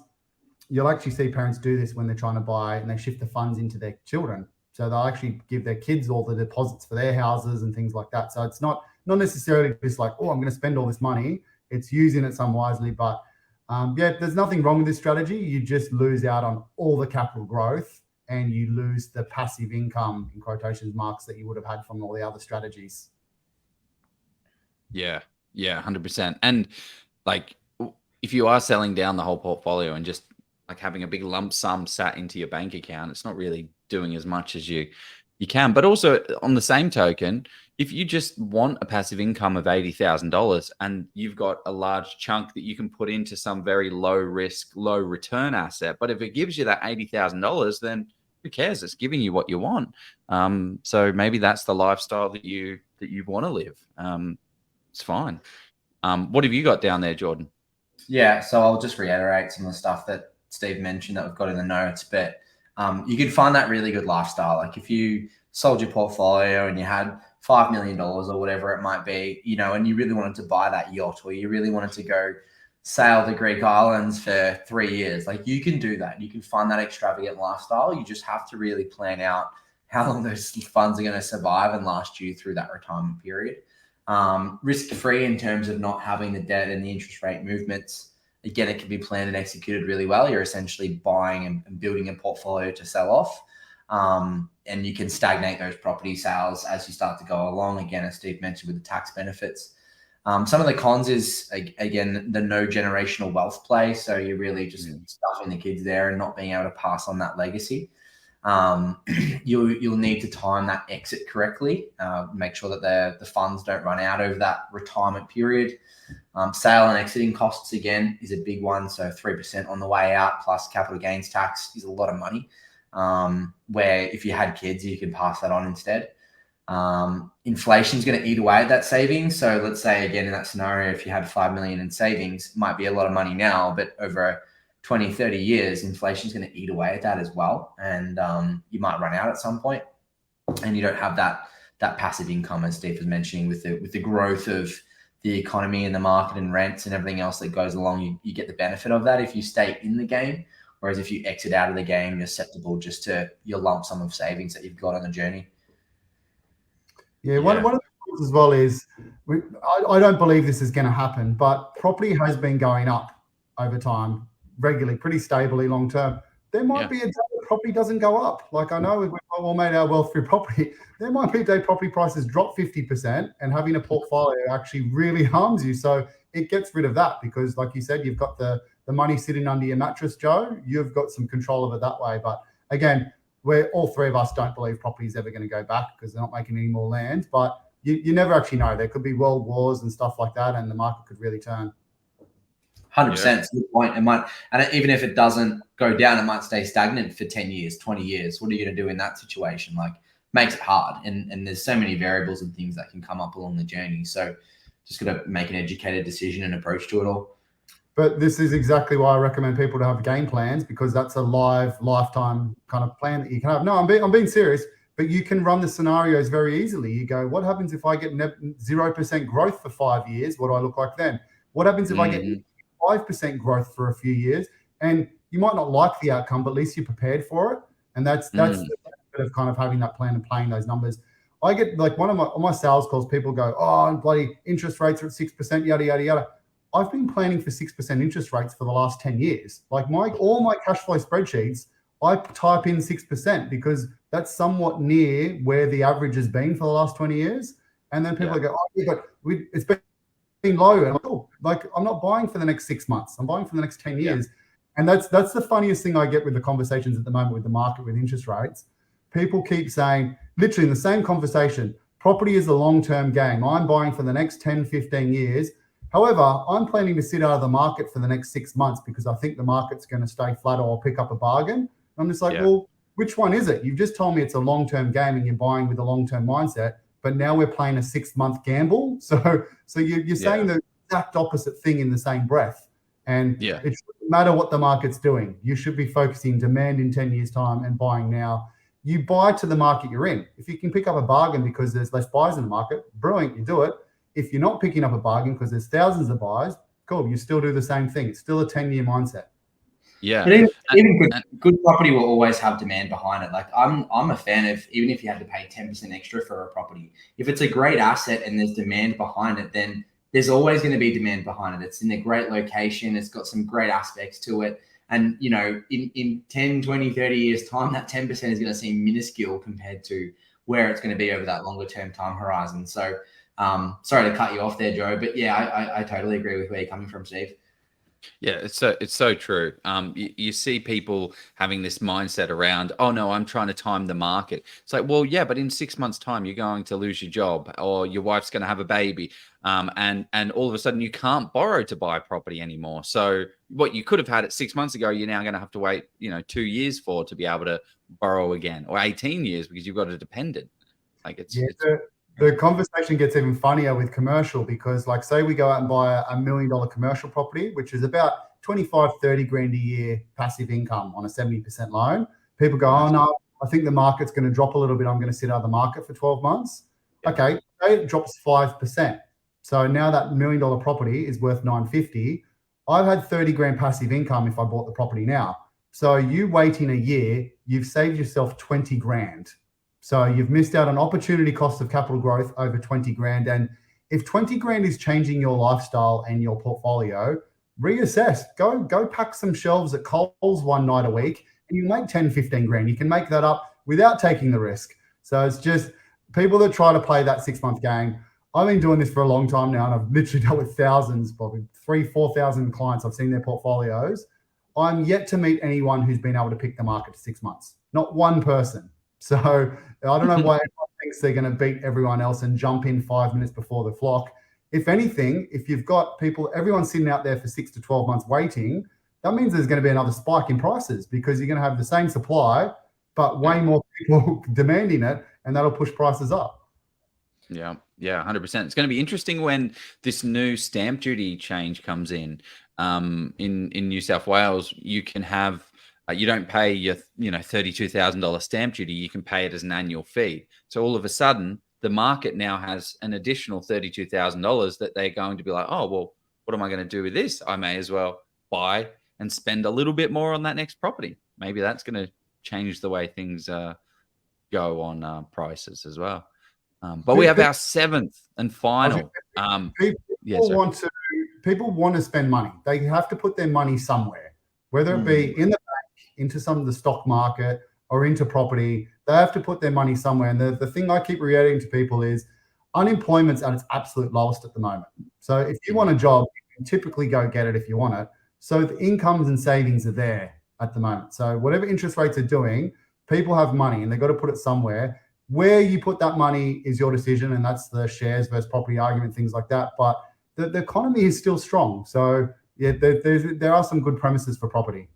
you'll actually see parents do this when they're trying to buy and they shift the funds into their children. So they'll actually give their kids all the deposits for their houses and things like that. So it's not necessarily just like, oh, I'm going to spend all this money. It's using it some wisely. But there's nothing wrong with this strategy. You just lose out on all the capital growth and you lose the passive income, in quotations marks, that you would have had from all the other strategies. Yeah, 100%. And like, if you are selling down the whole portfolio and just like having a big lump sum sat into your bank account, it's not really doing as much as you can. But also on the same token, if you just want a passive income of $80,000 and you've got a large chunk that you can put into some very low risk, low return asset, but if it gives you that $80,000, then who cares? It's giving you what you want. So maybe that's the lifestyle that you want to live. It's fine. What have you got down there, Jordan? Yeah, so I'll just reiterate some of the stuff that Steve mentioned that we've got in the notes, but you could find that really good lifestyle. Like if you sold your portfolio and you had $5 million or whatever it might be, and you really wanted to buy that yacht, or you really wanted to go sail the Greek islands for 3 years, like you can do that. You can find that extravagant lifestyle. You just have to really plan out how long those funds are going to survive and last you through that retirement period. Risk-free in terms of not having the debt and the interest rate movements. Again, it can be planned and executed really well. You're essentially buying and building a portfolio to sell off. And you can stagnate those property sales as you start to go along. Again, as Steve mentioned, with the tax benefits. Some of the cons is, again, the no generational wealth play. So you're really just stuffing the kids there and not being able to pass on that legacy. You'll need to time that exit correctly. Make sure that the funds don't run out over that retirement period. Sale and exiting costs, again, is a big one. So 3% on the way out plus capital gains tax is a lot of money. Where if you had kids, you can pass that on instead. Inflation is going to eat away at that savings. So let's say, again, in that scenario, if you had 5 million in savings, it might be a lot of money now, but over 20, 30 years, inflation is going to eat away at that as well. And you might run out at some point, and you don't have that passive income, as Steve was mentioning, with the growth of the economy and the market and rents and everything else that goes along. You get the benefit of that if you stay in the game. Whereas if you exit out of the game, you're susceptible just to your lump sum of savings that you've got on the journey. Yeah, one of the things as well is, I don't believe this is going to happen, but property has been going up over time, regularly, pretty stably long term. There might be a day that property doesn't go up. Like I know we've all made our wealth through property. There might be a day property prices drop 50% and having a portfolio actually really harms you. So it gets rid of that because, like you said, you've got the money sitting under your mattress, Joe. You've got some control of it that way. But again, all three of us don't believe property is ever going to go back because they're not making any more land. But you never actually know. There could be world wars and stuff like that, and the market could really turn. 100%. It's a good point. It might, and even if it doesn't go down, it might stay stagnant for 10 years, 20 years. What are you going to do in that situation? Like, makes it hard. And there's so many variables and things that can come up along the journey. So just got to make an educated decision and approach to it all. But this is exactly why I recommend people to have game plans, because that's a live lifetime kind of plan that you can have. No, I'm being serious, but you can run the scenarios very easily. You go, what happens if I get 0% growth for 5 years? What do I look like then? What happens if I get 5% growth for a few years? And you might not like the outcome, but at least you're prepared for it. And that's the benefit of kind of having that plan and playing those numbers. I get like on my sales calls, people go, oh, bloody interest rates are at 6%, yada, yada, yada. I've been planning for 6% interest rates for the last 10 years. Like all my cash flow spreadsheets, I type in 6% because that's somewhat near where the average has been for the last 20 years. And then people go, oh, yeah, but it's been low. And I'm like, oh, like I'm not buying for the next 6 months. I'm buying for the next 10 years. And that's the funniest thing I get with the conversations at the moment with the market, with interest rates. People keep saying, literally in the same conversation. Property is a long-term game. I'm buying for the next 10, 15 years. However, I'm planning to sit out of the market for the next 6 months because I think the market's going to stay flat or I'll pick up a bargain. I'm just like, well, which one is it? You've just told me it's a long-term game and you're buying with a long-term mindset, but now we're playing a 6-month gamble. So you're saying the exact opposite thing in the same breath. And it shouldn't matter what the market's doing. You should be focusing demand in 10 years' time and buying now. You buy to the market you're in. If you can pick up a bargain because there's less buyers in the market, brilliant, you do it. If you're not picking up a bargain because there's thousands of buyers, cool, you still do the same thing. It's still a 10-year mindset. Yeah. But even good property will always have demand behind it. Like I'm a fan of, even if you had to pay 10% extra for a property, if it's a great asset and there's demand behind it, then there's always going to be demand behind it. It's in a great location. It's got some great aspects to it. And, you know, in 10, 20, 30 years time, that 10% is going to seem minuscule compared to where it's going to be over that longer term time horizon. So sorry to cut you off there, Joe, but yeah, I totally agree with where you're coming from, Steve. Yeah, it's so true. You see people having this mindset around, oh no, I'm trying to time the market. It's like, well, yeah, but in 6 months' time, you're going to lose your job, or your wife's going to have a baby, and all of a sudden you can't borrow to buy property anymore. So what you could have had it 6 months ago, you're now going to have to wait, 2 years for to be able to borrow again, or 18 years because you've got a dependent. Like the conversation gets even funnier with commercial because, like, say we go out and buy a $1 million commercial property, which is about 25, 30 grand a year passive income on a 70% loan. People go, oh no, I think the market's going to drop a little bit. I'm going to sit out of the market for 12 months. Yeah. Okay, it drops 5%. So now that $1 million property is worth 950. I've had 30 grand passive income if I bought the property now. So you wait in a year, you've saved yourself 20 grand. So you've missed out on opportunity cost of capital growth over 20 grand. And if 20 grand is changing your lifestyle and your portfolio, reassess. Go pack some shelves at Coles one night a week and you make 10, 15 grand. You can make that up without taking the risk. So it's just people that try to play that 6-month game. I've been doing this for a long time now, and I've literally dealt with thousands, probably 3,000, 4,000 clients. I've seen their portfolios. I'm yet to meet anyone who's been able to pick the market to 6 months. Not one person. So I don't know why everyone thinks they're going to beat everyone else and jump in 5 minutes before the flock. If anything, if you've got people, everyone's sitting out there for 6 to 12 months waiting, that means there's going to be another spike in prices because you're going to have the same supply, but way more people demanding it, and that'll push prices up. Yeah, 100%. It's going to be interesting when this new stamp duty change comes in. In New South Wales, you can have you don't pay your $32,000 stamp duty. You can pay it as an annual fee. So all of a sudden, the market now has an additional $32,000 that they're going to be like, oh well, what am I going to do with this? I may as well buy and spend a little bit more on that next property. Maybe that's going to change the way things go on prices as well. But we have our 7th and final. People want to spend money. They have to put their money somewhere, whether it be in the bank, into some of the stock market, or into property. They have to put their money somewhere. And the thing I keep reiterating to people is unemployment's at its absolute lowest at the moment. So if you want a job, you can typically go get it if you want it. So the incomes and savings are there at the moment. So whatever interest rates are doing, people have money and they've got to put it somewhere. Where you put that money is your decision, and that's the shares versus property argument, things like that. But the economy is still strong. So yeah, there are some good premises for property.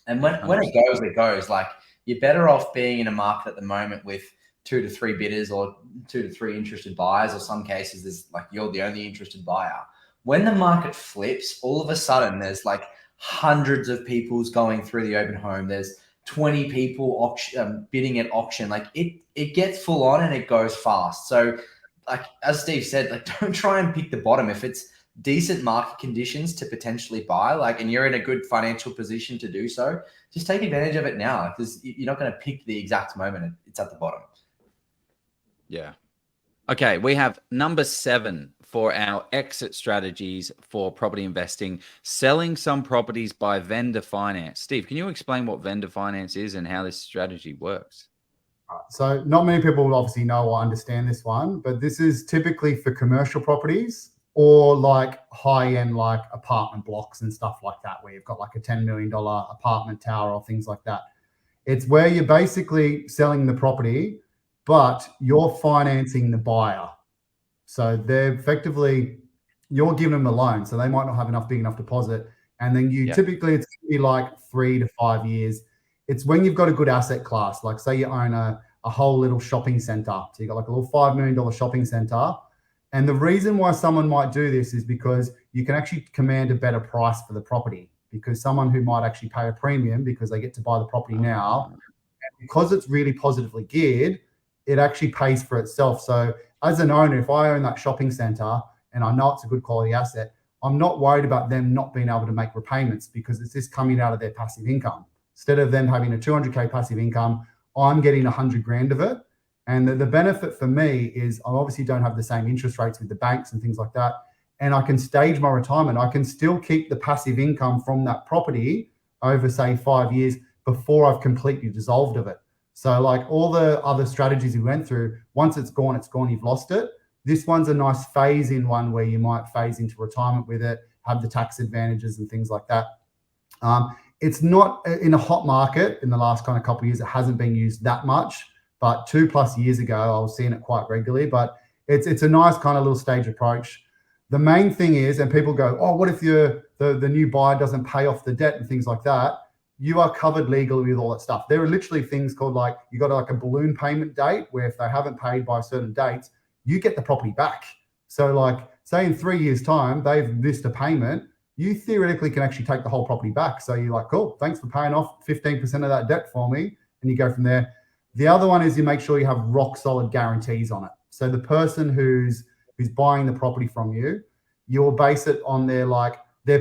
And when it goes, like you're better off being in a market at the moment with 2 to 3 bidders or 2 to 3 interested buyers, or some cases there's like you're the only interested buyer. When the market flips, all of a sudden there's like hundreds of people's going through the open home. There's 20 people bidding at auction. Like it gets full on and it goes fast. So like as Steve said, like don't try and pick the bottom. If it's decent market conditions to potentially buy, like, and you're in a good financial position to do so, just take advantage of it now, because you're not going to pick the exact moment it's at the bottom. Yeah. Okay, we have number 7 for our exit strategies for property investing: selling some properties by vendor finance. Steve, can you explain what vendor finance is and how this strategy works? So not many people will obviously know or understand this one, but this is typically for commercial properties or like high-end like apartment blocks and stuff like that, where you've got like a $10 million apartment tower or things like that. It's where you're basically selling the property but you're financing the buyer. So they're effectively, you're giving them a loan. So they might not have enough big enough deposit. And then you typically, it's going to be like 3 to 5 years. It's when you've got a good asset class, like say you own a whole little shopping center. So you got like a little $5 million shopping center. And the reason why someone might do this is because you can actually command a better price for the property, because someone who might actually pay a premium because they get to buy the property now, and because it's really positively geared, it actually pays for itself. So as an owner, if I own that shopping center and I know it's a good quality asset, I'm not worried about them not being able to make repayments because it's just coming out of their passive income. Instead of them having a 200K passive income, I'm getting 100 grand of it. And the benefit for me is I obviously don't have the same interest rates with the banks and things like that. And I can stage my retirement. I can still keep the passive income from that property over, say, 5 years before I've completely dissolved of it. So like all the other strategies we went through, once it's gone, you've lost it. This one's a nice phase in one where you might phase into retirement with it, have the tax advantages and things like that. It's not in a hot market in the last kind of couple of years. It hasn't been used that much, but 2+ years ago, I was seeing it quite regularly, but it's a nice kind of little stage approach. The main thing is, and people go, oh, what if the new buyer doesn't pay off the debt and things like that? You are covered legally with all that stuff. There are literally things called like, you got like a balloon payment date where if they haven't paid by certain dates, you get the property back. So like say in 3 years time, they've missed a payment, you theoretically can actually take the whole property back. So you're like, cool, thanks for paying off 15% of that debt for me. And you go from there. The other one is you make sure you have rock solid guarantees on it. So the person who's buying the property from you, you'll base it on their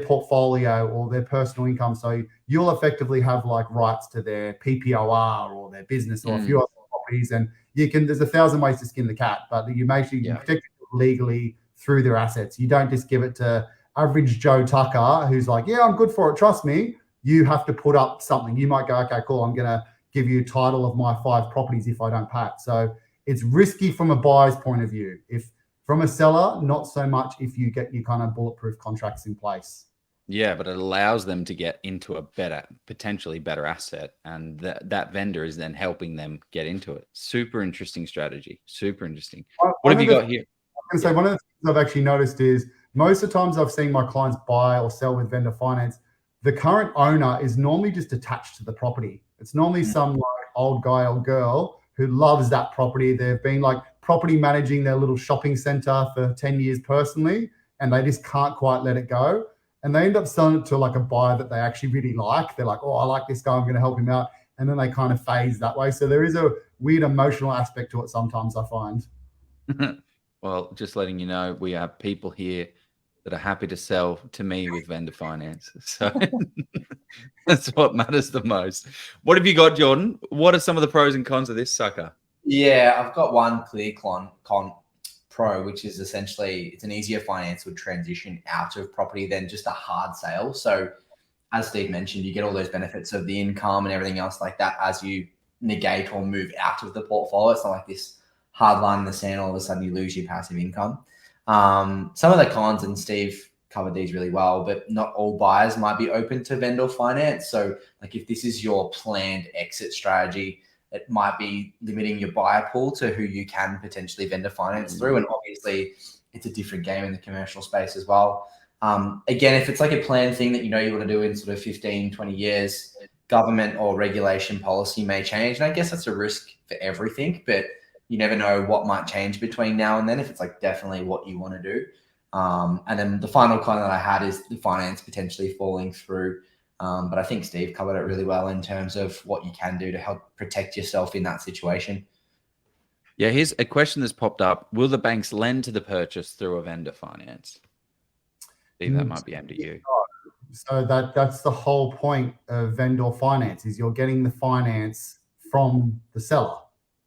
portfolio or their personal income. So you'll effectively have like rights to their PPOR or their business or a few other properties. And there's 1,000 ways to skin the cat, but you make sure you protect it legally through their assets. You don't just give it to average Joe Tucker who's like, yeah, I'm good for it, trust me. You have to put up something. You might go, okay, cool, I'm going to give you a title of my 5 properties if I don't pay it. So it's risky from a buyer's point of view. If from a seller, not so much if you get your kind of bulletproof contracts in place. Yeah, but it allows them to get into a potentially better asset, and that vendor is then helping them get into it. Super interesting strategy. Super interesting. What have you got here? I was going to say, one of the things I've actually noticed is most of the times I've seen my clients buy or sell with vendor finance, the current owner is normally just attached to the property. It's normally some like old guy or girl who loves that property. They've been like property managing their little shopping center for 10 years personally, and they just can't quite let it go. And they end up selling it to like a buyer that they actually really like. They're like, oh, I like this guy, I'm going to help him out. And then they kind of phase that way. So there is a weird emotional aspect to it sometimes, I find. Well, just letting you know, we have people here that are happy to sell to me with vendor finance. So that's what matters the most. What have you got, Jordan? What are some of the pros and cons of this sucker? Yeah, I've got one clear con pro, which is essentially it's an easier financial transition out of property than just a hard sale. So as Steve mentioned, you get all those benefits of the income and everything else like that as you negate or move out of the portfolio. It's not like this hard line in the sand, all of a sudden you lose your passive income. Some of the cons, and Steve covered these really well, but not all buyers might be open to vendor finance. So like if this is your planned exit strategy, it might be limiting your buyer pool to who you can potentially vendor finance through. And obviously it's a different game in the commercial space as well. Again, if it's like a planned thing that you know you want to do in sort of 15, 20 years, government or regulation policy may change. And I guess that's a risk for everything, but you never know what might change between now and then if it's like definitely what you want to do. And then the final con that I had is the finance potentially falling through. But I think Steve covered it really well in terms of what you can do to help protect yourself in that situation. Yeah, here's a question that's popped up. Will the banks lend to the purchase through a vendor finance? Steve, that might be aimed at you. So that's the whole point of vendor finance is you're getting the finance from the seller.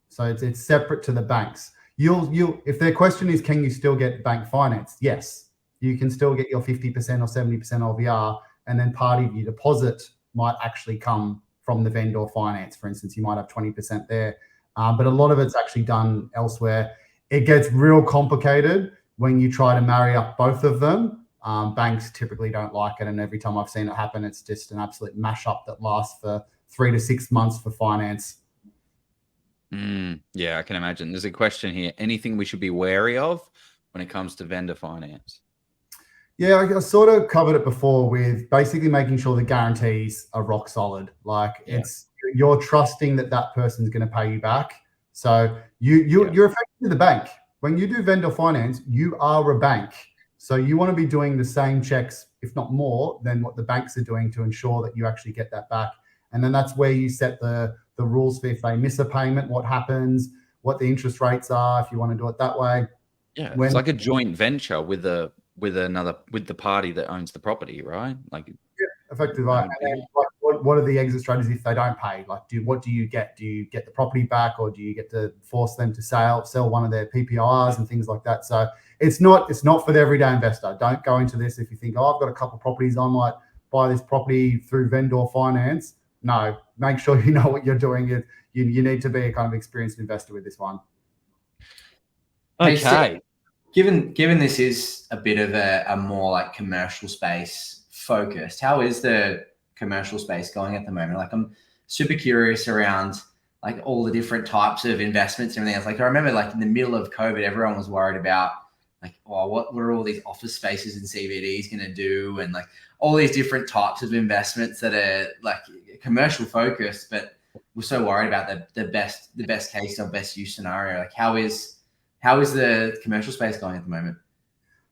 So it's separate to the banks. If their question is, can you still get bank finance? Yes, you can still get your 50% or 70% LVR, and then part of your deposit might actually come from the vendor finance. For instance, you might have 20% there, but a lot of it's actually done elsewhere. It gets real complicated when you try to marry up both of them. Banks typically don't like it, and every time I've seen it happen, it's just an absolute mash-up that lasts for 3 to 6 months for finance. Yeah, I can imagine. There's a question here. Anything we should be wary of when it comes to vendor finance? Yeah, I sort of covered it before with basically making sure the guarantees are rock solid. Like you're trusting that that person's going to pay you back. So you're effectively the bank. When you do vendor finance, you are a bank. So you want to be doing the same checks, if not more, than what the banks are doing to ensure that you actually get that back. And then that's where you set the rules for if they miss a payment, what happens, what the interest rates are, if you want to do it that way. Yeah, it's like a joint venture with the party that owns the property, right? Like, effectively, right. And then, what are the exit strategies if they don't pay? Like, what do you get? Do you get the property back, or do you get to force them to sell one of their PPIs and things like that? So it's not for the everyday investor. Don't go into this if you think, oh, I've got a couple of properties, I might buy this property through vendor finance. No, make sure you know what you're doing. You need to be a kind of experienced investor with this one. Okay. Given this is a bit of a more like commercial space focused, how is the commercial space going at the moment? Like, I'm super curious around like all the different types of investments and everything else. Like, I remember like in the middle of COVID, everyone was worried about like, oh, what are all these office spaces and CBDs going to do? And like all these different types of investments that are like commercial focused, but we're so worried about the best case or best use scenario. Like, how is the commercial space going at the moment?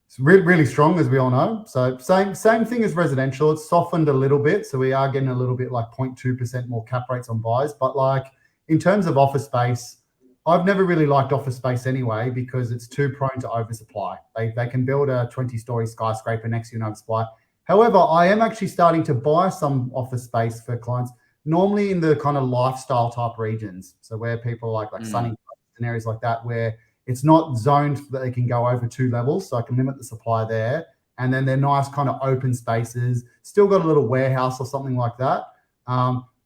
It's really strong, as we all know. So same thing as residential. It's softened a little bit. So we are getting a little bit like 0.2% more cap rates on buys. But like in terms of office space, I've never really liked office space anyway because it's too prone to oversupply. They can build a 20-story skyscraper next to an oversupply. However, I am actually starting to buy some office space for clients, normally in the kind of lifestyle type regions. So where people like sunny and areas like that, where it's not zoned that they can go over 2 levels, so I can limit the supply there. And then they're nice kind of open spaces, still got a little warehouse or something like that.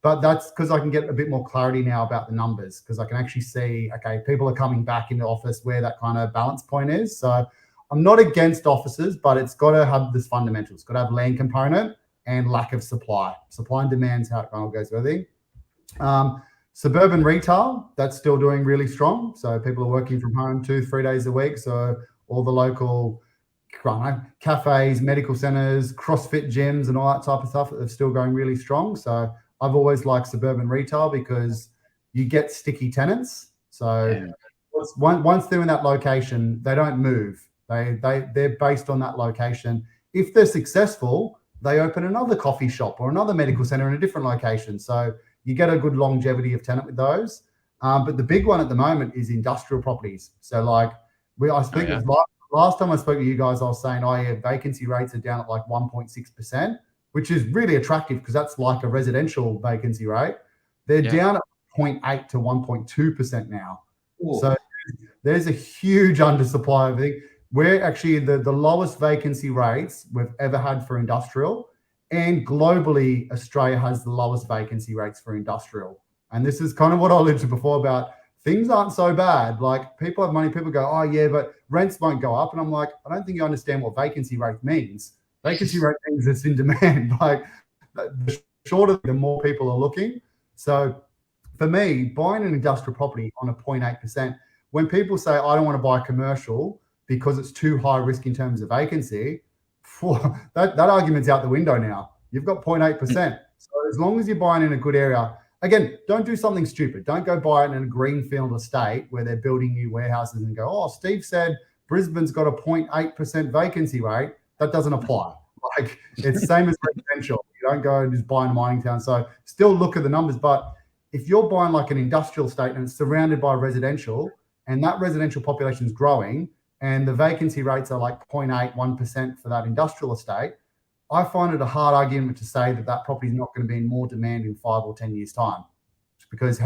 But that's because I can get a bit more clarity now about the numbers, because I can actually see, okay, people are coming back into office where that kind of balance point is. So I'm not against offices, but it's got to have this fundamental. It's got to have land component and lack of supply. Supply and demand is how it kind of goes with everything. Suburban retail, that's still doing really strong. So people are working from home 2-3 days a week. So all the local cafes, medical centers, CrossFit gyms and all that type of stuff are still going really strong. So I've always liked suburban retail because you get sticky tenants. So once they're in that location, they don't move. They're based on that location. If they're successful, they open another coffee shop or another medical center in a different location. So you get a good longevity of tenant with those. But the big one at the moment is industrial properties. So like last time I spoke to you guys, I was saying, vacancy rates are down at like 1.6%, which is really attractive because that's like a residential vacancy rate. They're down at 0.8 to 1.2% now. Ooh. So there's a huge undersupply of it. We're actually the lowest vacancy rates we've ever had for industrial. And globally, Australia has the lowest vacancy rates for industrial. And this is kind of what I alluded to before about things aren't so bad. Like people have money, people go, oh yeah, but rents won't go up. And I'm like, I don't think you understand what vacancy rate means. Vacancy rate means it's in demand. Like the shorter, the more people are looking. So for me, buying an industrial property on a 0.8%, when people say, I don't want to buy commercial because it's too high risk in terms of vacancy, that argument's out the window now. You've got 0.8%. So as long as you're buying in a good area, again, don't do something stupid. Don't go buy it in a greenfield estate where they're building new warehouses and go, oh, Steve said Brisbane's got a 0.8% vacancy rate. That doesn't apply. Like it's the same as residential. You don't go and just buy in a mining town. So still look at the numbers. But if you're buying like an industrial estate and it's surrounded by residential and that residential population is growing, and the vacancy rates are like 0.8, 1% for that industrial estate, I find it a hard argument to say that property is not going to be in more demand in 5 or 10 years' time. Because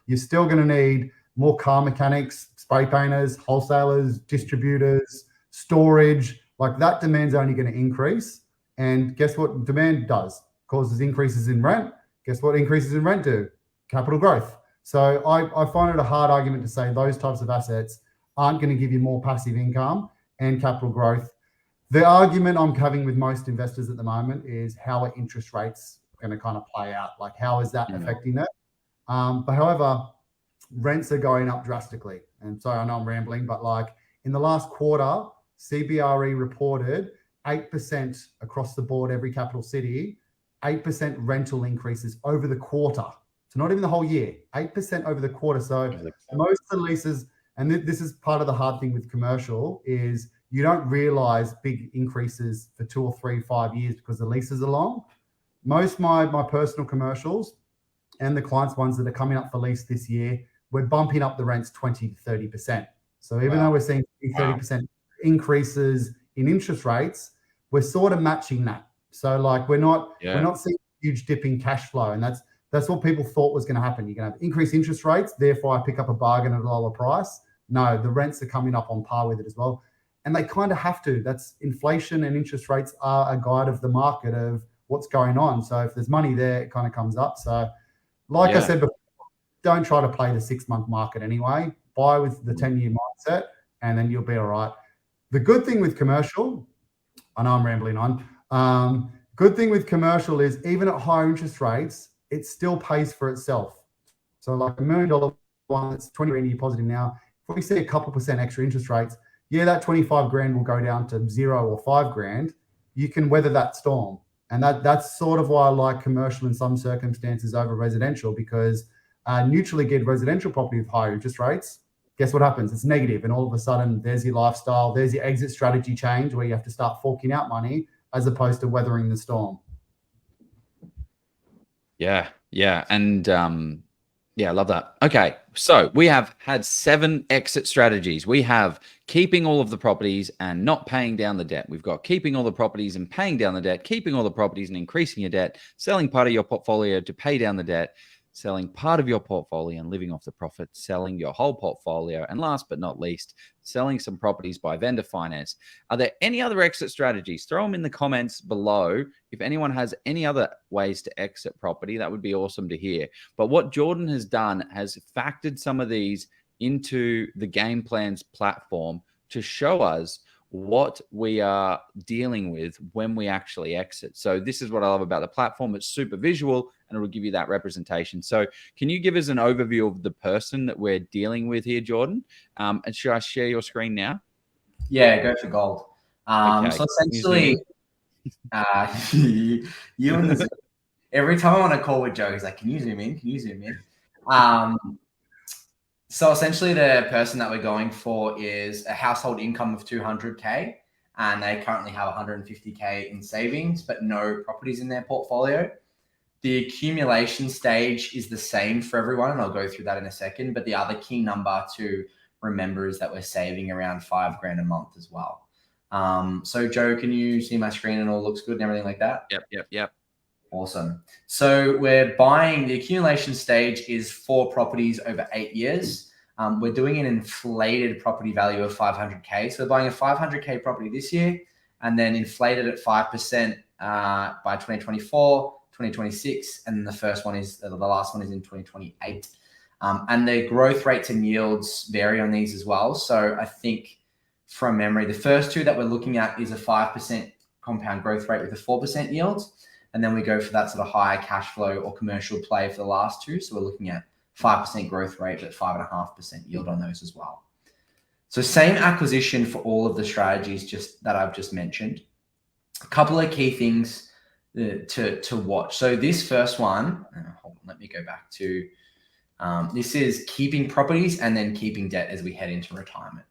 you're still going to need more car mechanics, spray painters, wholesalers, distributors, storage. Like that demand's only going to increase. And guess what demand does? Causes increases in rent. Guess what increases in rent do? Capital growth. So I find it a hard argument to say those types of assets aren't going to give you more passive income and capital growth. The argument I'm having with most investors at the moment is how are interest rates going to kind of play out? Like how is that affecting it? But however, rents are going up drastically. And sorry, I know I'm rambling, but like in the last quarter, CBRE reported 8% across the board, every capital city, 8% rental increases over the quarter. So not even the whole year, 8% over the quarter. So most of the leases, and this is part of the hard thing with commercial, is you don't realize big increases for 2 or 3, 5 years because the leases are long. Most my personal commercials and the clients' ones that are coming up for lease this year, we're bumping up the rents 20 to 30%. So even though we're seeing 30% increases in interest rates, we're sort of matching that. So like we're not seeing a huge dip in cash flow, and that's what people thought was going to happen. You're going to have increased interest rates, therefore I pick up a bargain at a lower price. No, the rents are coming up on par with it as well. And they kind of have to. That's inflation, and interest rates are a guide of the market of what's going on. So if there's money there, it kind of comes up. So like I said before, don't try to play the 6-month market anyway. Buy with the 10-year mindset, and then you'll be all right. The good thing with commercial, I know I'm rambling on. Good thing with commercial is even at higher interest rates, it still pays for itself. So like $1 million one that's 20 grand a year positive now, if we see a couple % extra interest rates, that 25 grand will go down to 0 or 5 grand. You can weather that storm. And that's sort of why I like commercial in some circumstances over residential, because neutrally geared residential property with higher interest rates, guess what happens? It's negative, and all of a sudden there's your lifestyle, there's your exit strategy change where you have to start forking out money as opposed to weathering the storm. Yeah. And I love that. Okay, so we have had 7 exit strategies. We have keeping all of the properties and not paying down the debt. We've got keeping all the properties and paying down the debt, keeping all the properties and increasing your debt, selling part of your portfolio to pay down the debt, selling part of your portfolio and living off the profit, selling your whole portfolio, and last but not least, selling some properties by vendor finance. Are there any other exit strategies? Throw them in the comments below. If anyone has any other ways to exit property, that would be awesome to hear. But what Jordan has done has factored some of these into the Gameplans platform to show us what we are dealing with when we actually exit. So this is what I love about the platform. It's super visual and it will give you that representation. So can you give us an overview of the person that we're dealing with here, Jordan? And should I share your screen now? Yeah, go for gold. Okay. So essentially, you and the every time I'm on a call with Joe, he's like, can you zoom in? Can you zoom in? So essentially the person that we're going for is a household income of 200K, and they currently have 150K in savings, but no properties in their portfolio. The accumulation stage is the same for everyone, and I'll go through that in a second. But the other key number to remember is that we're saving around 5 grand a month as well. So Joe, can you see my screen and all looks good and everything like that? Yep. Awesome. So we're buying, the accumulation stage is 4 properties over 8 years. We're doing an inflated property value of 500K. So we're buying a 500K property this year and then inflated at 5% by 2024, 2026. And the last one is in 2028. And the growth rates and yields vary on these as well. So I think from memory, the first 2 that we're looking at is a 5% compound growth rate with a 4% yield. And then we go for that sort of higher cash flow or commercial play for the last 2. So we're looking at 5% growth rate, but 5.5% yield on those as well. So same acquisition for all of the strategies that I've just mentioned. A couple of key things to watch. So this first one, hold on, let me go back to, this is keeping properties and then keeping debt as we head into retirement.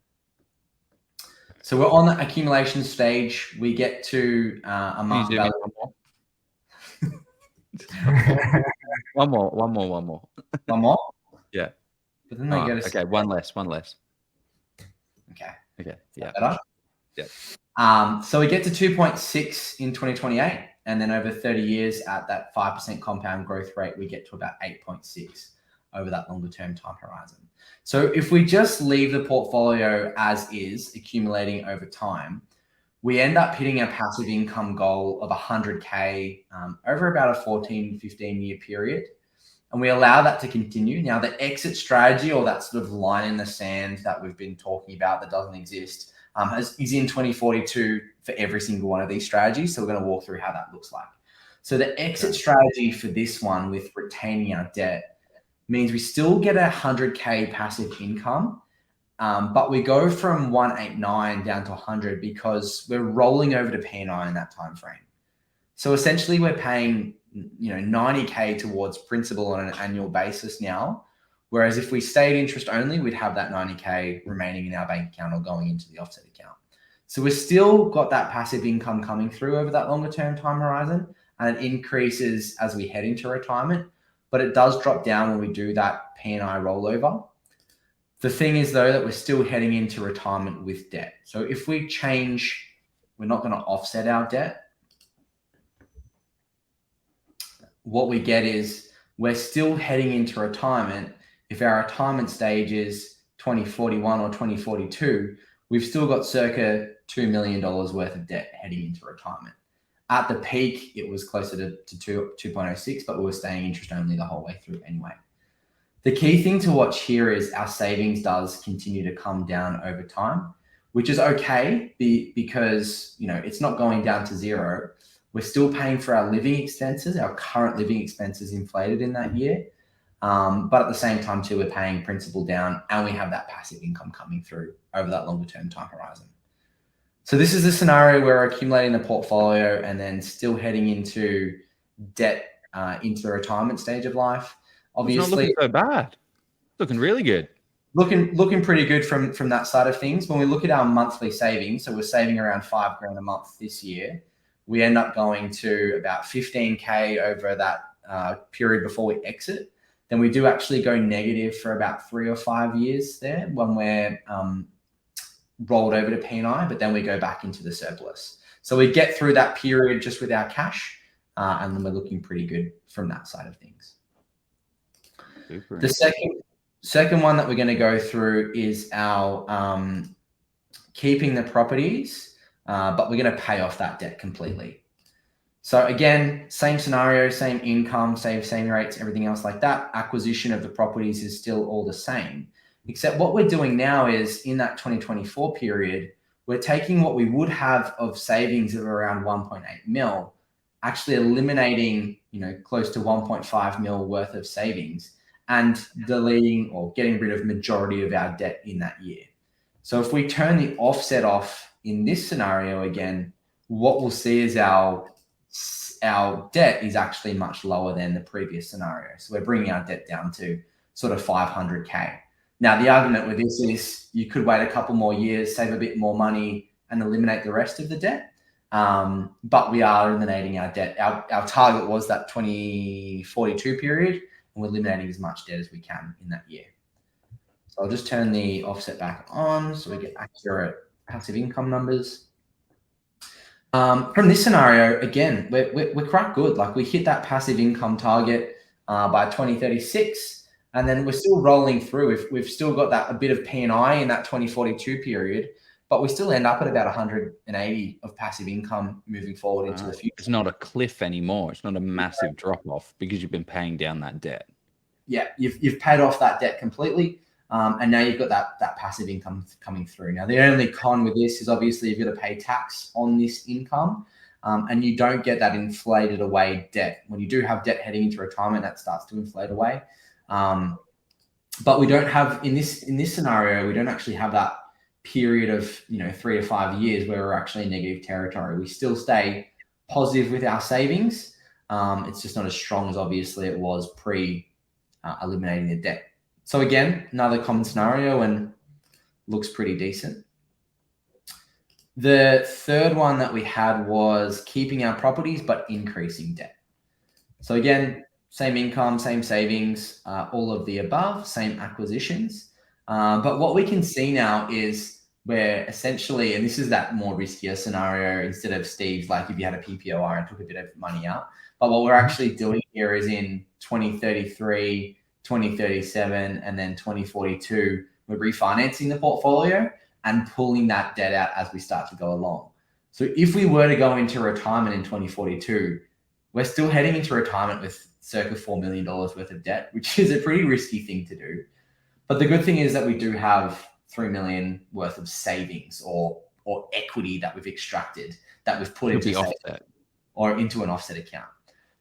So we're on the accumulation stage. We get to a market value. One more. One more? Yeah. But then they go to okay, one less. Okay. Yeah. Better? Yeah. So we get to 2.6 in 2028, and then over 30 years at that 5% compound growth rate, we get to about 8.6 over that longer term time horizon. So if we just leave the portfolio as is, accumulating over time, we end up hitting a passive income goal of 100K over about a 14, 15-year period. And we allow that to continue. Now, the exit strategy, or that sort of line in the sand that we've been talking about that doesn't exist, is in 2042 for every single one of these strategies. So we're going to walk through how that looks like. So the exit strategy for this one with retaining our debt means we still get 100K passive income, but we go from 189 down to 100 because we're rolling over to P&I in that time frame. So essentially we're paying 90K towards principal on an annual basis now, whereas if we stayed interest only, we'd have that 90K remaining in our bank account or going into the offset account. So we've still got that passive income coming through over that longer term time horizon, and it increases as we head into retirement, but it does drop down when we do that P&I rollover. The thing is though, that we're still heading into retirement with debt. So if we change, we're not going to offset our debt. What we get is we're still heading into retirement. If our retirement stage is 2041 or 2042, we've still got circa $2 million worth of debt heading into retirement. At the peak, it was closer to 2.06, but we were staying interest only the whole way through anyway. The key thing to watch here is our savings does continue to come down over time, which is okay because it's not going down to zero. We're still paying for our living expenses. Our current living expenses inflated in that year. But at the same time too, we're paying principal down and we have that passive income coming through over that longer term time horizon. So this is a scenario where we're accumulating the portfolio and then still heading into debt into the retirement stage of life. Obviously, it's not looking so bad. Looking really good. Looking pretty good from that side of things. When we look at our monthly savings, so we're saving around $5,000 a month this year. We end up going to about 15K over that period before we exit. Then we do actually go negative for about 3 or 5 years there when we're rolled over to P&I, but then we go back into the surplus. So we get through that period just with our cash, and then we're looking pretty good from that side of things. Super. The second one that we're going to go through is our keeping the properties, but we're going to pay off that debt completely. So again, same scenario, same income, same rates, everything else like that. Acquisition of the properties is still all the same, except what we're doing now is in that 2024 period, we're taking what we would have of savings of around 1.8 mil, actually eliminating, close to 1.5 mil worth of savings and deleting or getting rid of majority of our debt in that year. So if we turn the offset off in this scenario again, what we'll see is our debt is actually much lower than the previous scenario. So we're bringing our debt down to sort of 500K. Now, the argument with this is you could wait a couple more years, save a bit more money and eliminate the rest of the debt. But we are eliminating our debt. Our target was that 2042 period, and we're eliminating as much debt as we can in that year. So I'll just turn the offset back on so we get accurate passive income numbers. From this scenario, again, we're quite good. Like we hit that passive income target by 2036, and then we're still rolling through. We've still got that a bit of P&I in that 2042 period, but we still end up at about 180 of passive income moving forward into the future. It's not a cliff anymore. It's not a massive drop off because you've been paying down that debt. Yeah, you've paid off that debt completely. And now you've got that passive income coming through. Now, the only con with this is obviously you've got to pay tax on this income, and you don't get that inflated away debt. When you do have debt heading into retirement, that starts to inflate away. But we don't have, in this scenario, we don't actually have that period of 3 to 5 years where we're actually in negative territory. We still stay positive with our savings. It's just not as strong as obviously it was eliminating the debt. So again, another common scenario and looks pretty decent. The third one that we had was keeping our properties, but increasing debt. So again, same income, same savings, all of the above, same acquisitions. But what we can see now is where essentially, and this is that more riskier scenario instead of Steve's, like if you had a PPOR and took a bit of money out, but what we're actually doing here is in 2033, 2037, and then 2042, we're refinancing the portfolio and pulling that debt out as we start to go along. So if we were to go into retirement in 2042, we're still heading into retirement with circa $4 million worth of debt, which is a pretty risky thing to do. But the good thing is that we do have $3 million worth of savings or equity that we've extracted that we've put into offset or into an offset account.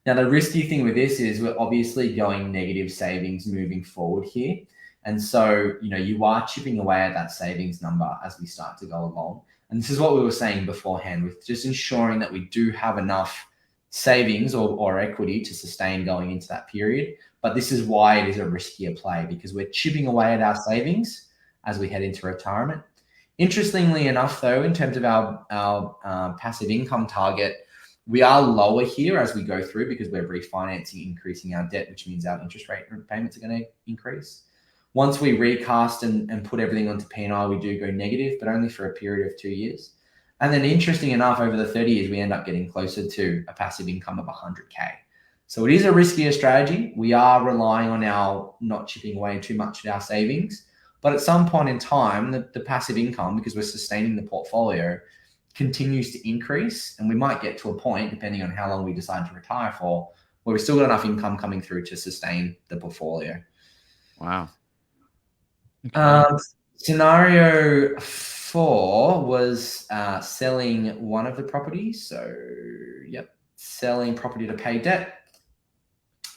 Now, the risky thing with this is we're obviously going negative savings moving forward here. And so, you are chipping away at that savings number as we start to go along. And this is what we were saying beforehand, with just ensuring that we do have enough savings or equity to sustain going into that period. But this is why it is a riskier play, because we're chipping away at our savings as we head into retirement. Interestingly enough, though, in terms of our passive income target, we are lower here as we go through because we're refinancing, increasing our debt, which means our interest rate payments are going to increase. Once we recast and put everything onto P&I, we do go negative, but only for a period of 2 years. And then interesting enough, over the 30 years, we end up getting closer to a passive income of 100K. So it is a riskier strategy. We are relying on our not chipping away too much at our savings. But at some point in time, the passive income, because we're sustaining the portfolio, continues to increase. And we might get to a point, depending on how long we decide to retire for, where we've still got enough income coming through to sustain the portfolio. Wow. Okay. Scenario 4 was selling one of the properties. So, selling property to pay debt.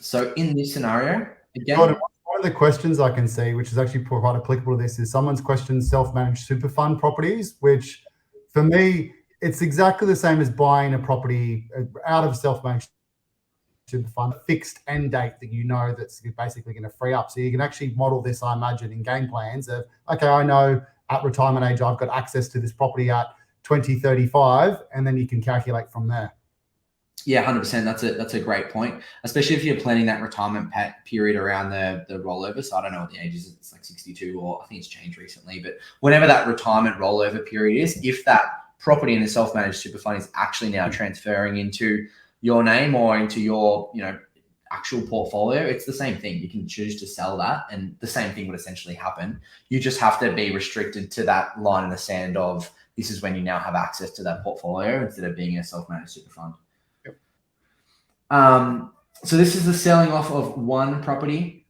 So in this scenario, again, one of the questions I can see, which is actually quite applicable to this, is someone's questioned self-managed super fund properties, which for me, it's exactly the same as buying a property out of self-managed super fund, a fixed end date that that's basically going to free up. So you can actually model this, I imagine, in game plans of, okay, I know at retirement age, I've got access to this property at 2035, and then you can calculate from there. Yeah, 100%. That's a great point, especially if you're planning that retirement period around the rollover. So I don't know what the age is. It's like 62, or I think it's changed recently. But whenever that retirement rollover period is, if that property in the self-managed super fund is actually now transferring into your name or into your actual portfolio, it's the same thing. You can choose to sell that, and the same thing would essentially happen. You just have to be restricted to that line in the sand of this is when you now have access to that portfolio instead of being a self-managed super fund. So this is the selling off of one property.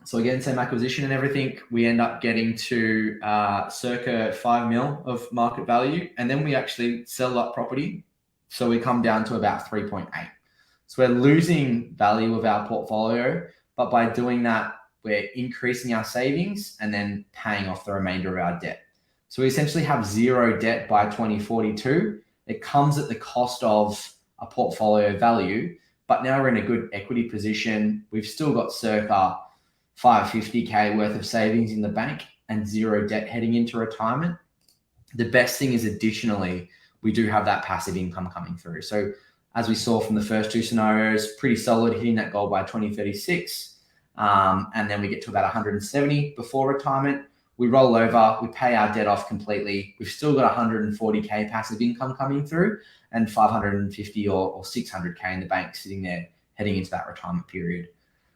So again, same acquisition and everything. We end up getting to circa 5 mil of market value, and then we actually sell that property. So we come down to about 3.8. So we're losing value of our portfolio, but by doing that, we're increasing our savings and then paying off the remainder of our debt. So we essentially have zero debt by 2042. It comes at the cost of a portfolio value, but now we're in a good equity position. We've still got circa 550K worth of savings in the bank and zero debt heading into retirement. The best thing is, additionally, we do have that passive income coming through. So as we saw from the first two scenarios, pretty solid, hitting that goal by 2036. And then we get to about 170 before retirement. We roll over, we pay our debt off completely. We've still got 140K passive income coming through and 550 or 600K in the bank sitting there heading into that retirement period.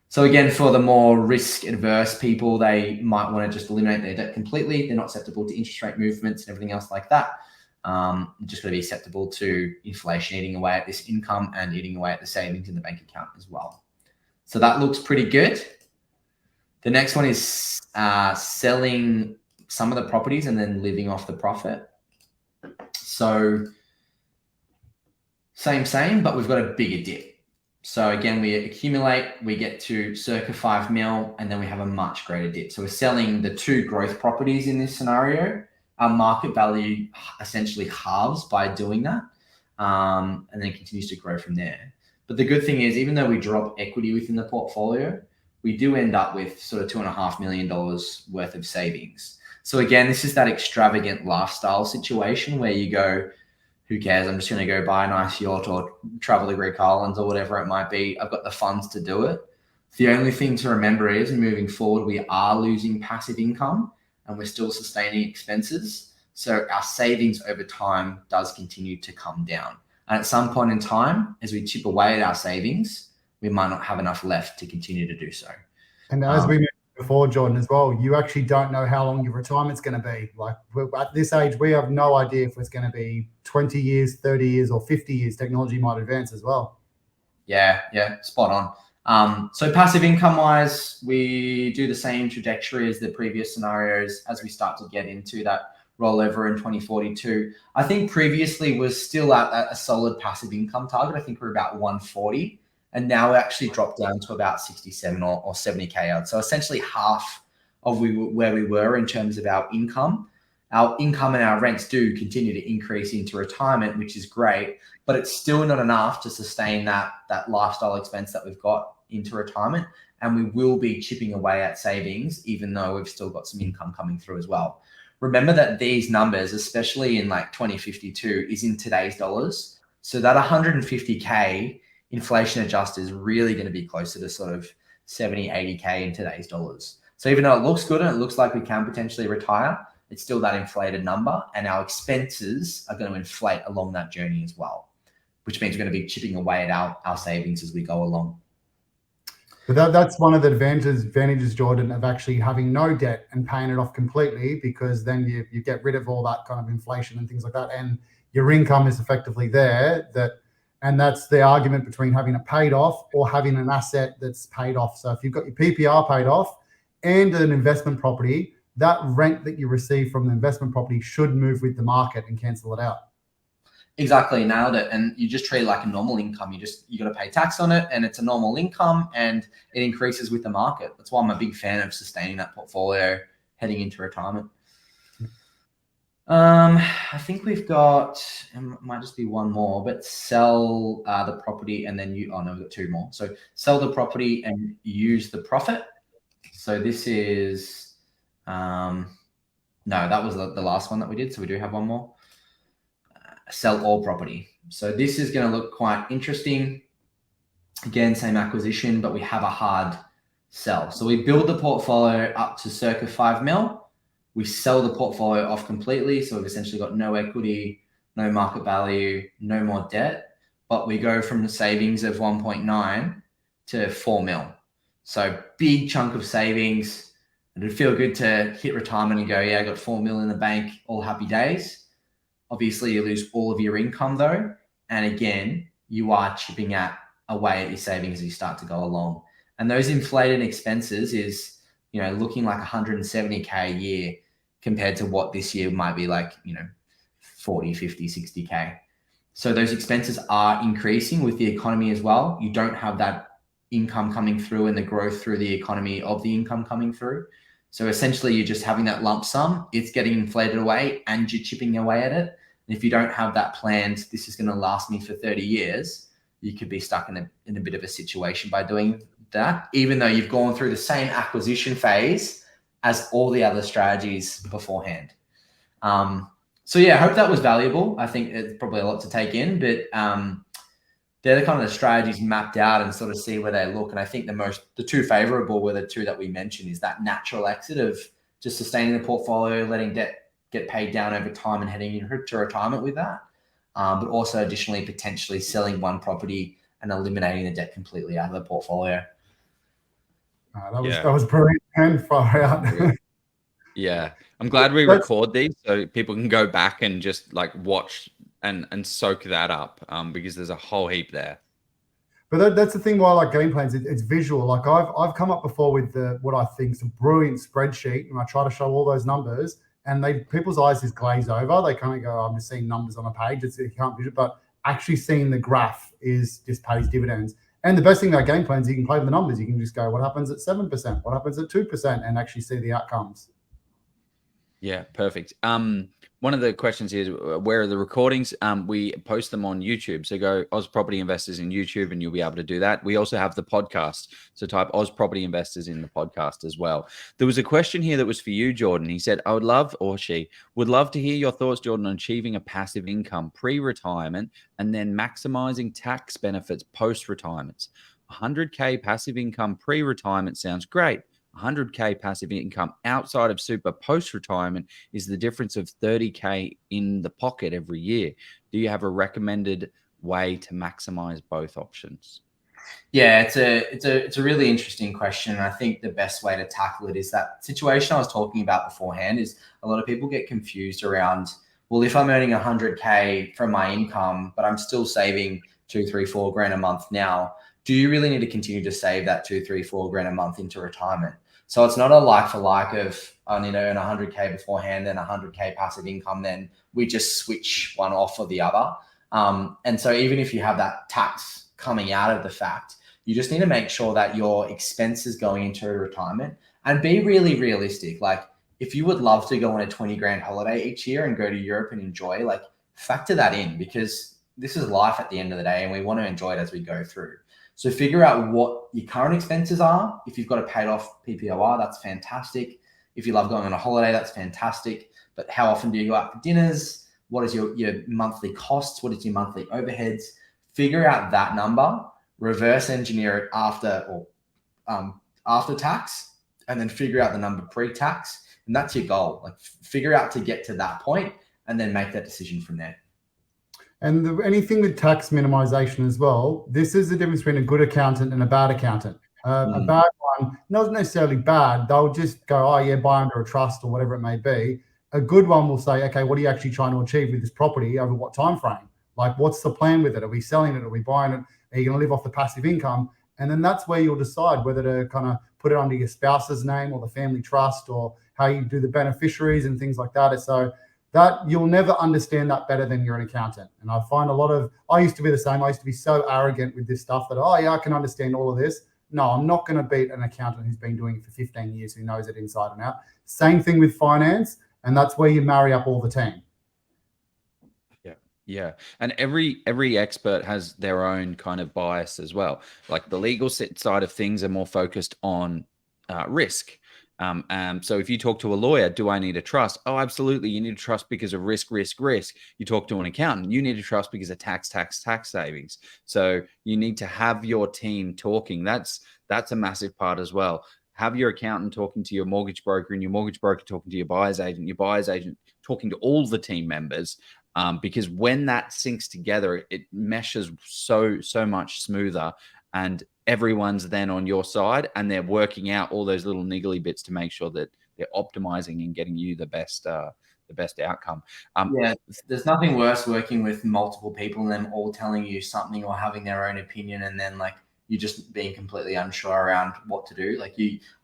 So again, for the more risk adverse people, they might want to just eliminate their debt completely. They're not susceptible to interest rate movements and everything else like that. Just going to be susceptible to inflation eating away at this income and eating away at the savings in the bank account as well. So that looks pretty good. The next one is selling some of the properties and then living off the profit. So same, but we've got a bigger dip. So again, we accumulate, we get to circa 5 mil, and then we have a much greater dip. So we're selling the two growth properties in this scenario. Our market value essentially halves by doing that, and then continues to grow from there. But the good thing is, even though we drop equity within the portfolio, we do end up with sort of $2.5 million worth of savings. So again, this is that extravagant lifestyle situation where you go, who cares? I'm just going to go buy a nice yacht or travel to Greek Islands or whatever it might be. I've got the funds to do it. The only thing to remember is, moving forward, we are losing passive income and we're still sustaining expenses. So our savings over time does continue to come down. And at some point in time, as we chip away at our savings, we might not have enough left to continue to do so. And as we mentioned before, Jordan, as well, you actually don't know how long your retirement's going to be. Like, at this age, we have no idea if it's going to be 20 years, 30 years, or 50 years. Technology might advance as well. Yeah, spot on. So passive income wise, we do the same trajectory as the previous scenarios as we start to get into that rollover in 2042. I think previously was still at a solid passive income target. I think we're about 140. And now we're actually dropped down to about 67 or 70K out. So essentially half of where we were in terms of our income. Our income and our rents do continue to increase into retirement, which is great, but it's still not enough to sustain that lifestyle expense that we've got into retirement. And we will be chipping away at savings, even though we've still got some income coming through as well. Remember that these numbers, especially in like 2052, is in today's dollars. So that 150K inflation adjusted is really going to be closer to sort of 70, 80K in today's dollars. So even though it looks good and it looks like we can potentially retire, it's still that inflated number, and our expenses are going to inflate along that journey as well, which means we're going to be chipping away at our savings as we go along. But that's one of the advantages, Jordan, of actually having no debt and paying it off completely, because then you get rid of all that kind of inflation and things like that, and your income is effectively there. And that's the argument between having it paid off or having an asset that's paid off. So if you've got your PPR paid off and an investment property, that rent that you receive from the investment property should move with the market and cancel it out. Exactly, nailed it. And you just treat it like a normal income. You got to pay tax on it, and it's a normal income, and it increases with the market. That's why I'm a big fan of sustaining that portfolio heading into retirement. I think we've got, it might just be one more, but sell the property and then we've got two more. So sell the property and use the profit. So this is, no, that was the last one that we did. So we do have one more. Sell all property. So this is going to look quite interesting. Again, same acquisition, but we have a hard sell. So we build the portfolio up to circa 5 mil. We sell the portfolio off completely. So we've essentially got no equity, no market value, no more debt, but we go from the savings of 1.9 to 4 mil. So big chunk of savings. It'd feel good to hit retirement and go, yeah, I got 4 mil in the bank, all happy days. Obviously you lose all of your income though. And again, you are chipping away at your savings as you start to go along. And those inflated expenses is, looking like 170K a year compared to what this year might be like, 40, 50, 60K. So those expenses are increasing with the economy as well. You don't have that income coming through and the growth through the economy of the income coming through. So essentially you're just having that lump sum, it's getting inflated away and you're chipping away at it. And if you don't have that planned, this is going to last me for 30 years, you could be stuck in a bit of a situation by doing that, even though you've gone through the same acquisition phase as all the other strategies beforehand. So yeah, I hope that was valuable. I think it's probably a lot to take in, but they're the kind of the strategies mapped out and sort of see where they look. And I think the two favorable were the two that we mentioned, is that natural exit of just sustaining the portfolio, letting debt get paid down over time and heading into retirement with that. But also additionally, potentially selling one property and eliminating the debt completely out of the portfolio. That was brilliant and far out. Yeah, I'm glad we record these so people can go back and just like watch and soak that up, because there's a whole heap there. But that's the thing why I like game plans. It's visual. Like I've come up before with what I think is a brilliant spreadsheet, and I try to show all those numbers, and people's eyes just glaze over. They kind of go, I'm just seeing numbers on a page. You can't visual, but actually seeing the graph just pays dividends. And the best thing about game plans, you can play with the numbers. You can just go, what happens at 7%? What happens at 2%? And actually see the outcomes. Yeah, perfect. One of the questions here is, where are the recordings? We post them on YouTube. So go Oz Property Investors in YouTube and you'll be able to do that. We also have the podcast. So type Oz Property Investors in the podcast as well. There was a question here that was for you, Jordan. He said, she would love to hear your thoughts, Jordan, on achieving a passive income pre-retirement and then maximizing tax benefits post-retirement. 100K passive income pre-retirement sounds great. 100K passive income outside of super post-retirement is the difference of 30K in the pocket every year. Do you have a recommended way to maximize both options? Yeah, it's a really interesting question. I think the best way to tackle it is that situation I was talking about beforehand. Is a lot of people get confused around, well, if I'm earning 100K from my income, but I'm still saving 2, 3, 4 grand a month now, do you really need to continue to save that 2, 3, 4 grand a month into retirement? So it's not a like for like of I need to earn 100K beforehand and 100K passive income, then we just switch one off or the other. And so even if you have that tax coming out of the fact, You just need to make sure that your expenses going into retirement, and be really realistic. Like, if you would love to go on a 20 grand holiday each year and go to Europe and enjoy, like, factor that in, because this is life at the end of the day and we want to enjoy it as we go through. So figure out what your current expenses are. If you've got a paid off PPOR, that's fantastic. If you love going on a holiday, that's fantastic. But how often do you go out for dinners? What is your monthly costs? What is your monthly overheads? Figure out that number, reverse engineer it after tax, and then figure out the number pre-tax. And that's your goal. Like, figure out to get to that point and then make that decision from there. And anything with tax minimization as well, this is the difference between a good accountant and a bad accountant. A bad one, not necessarily bad, they'll just go, oh yeah, buy under a trust or whatever it may be. A good one will say, okay, what are you actually trying to achieve with this property over what time frame? Like, what's the plan with it? Are we selling it? Are we buying it? Are you going to live off the passive income? And then that's where you'll decide whether to kind of put it under your spouse's name or the family trust, or how you do the beneficiaries and things like that. So that you'll never understand that better than you're an accountant. And I find I used to be the same. I used to be so arrogant with this stuff that, oh yeah, I can understand all of this. No, I'm not going to beat an accountant who's been doing it for 15 years, who knows it inside and out. Same thing with finance. And that's where you marry up all the team. Yeah. And every expert has their own kind of bias as well. Like, the legal side of things are more focused on risk. So if you talk to a lawyer, do I need a trust? Oh, absolutely. You need a trust because of risk. You talk to an accountant, you need a trust because of tax savings. So you need to have your team talking. That's a massive part as well. Have your accountant talking to your mortgage broker, and your mortgage broker talking to your buyer's agent talking to all the team members. Because when that syncs together, it meshes so much smoother, and everyone's then on your side, and they're working out all those little niggly bits to make sure that they're optimizing and getting you the best outcome. Yeah, there's nothing worse working with multiple people and them all telling you something or having their own opinion, and then like you just being completely unsure around what to do.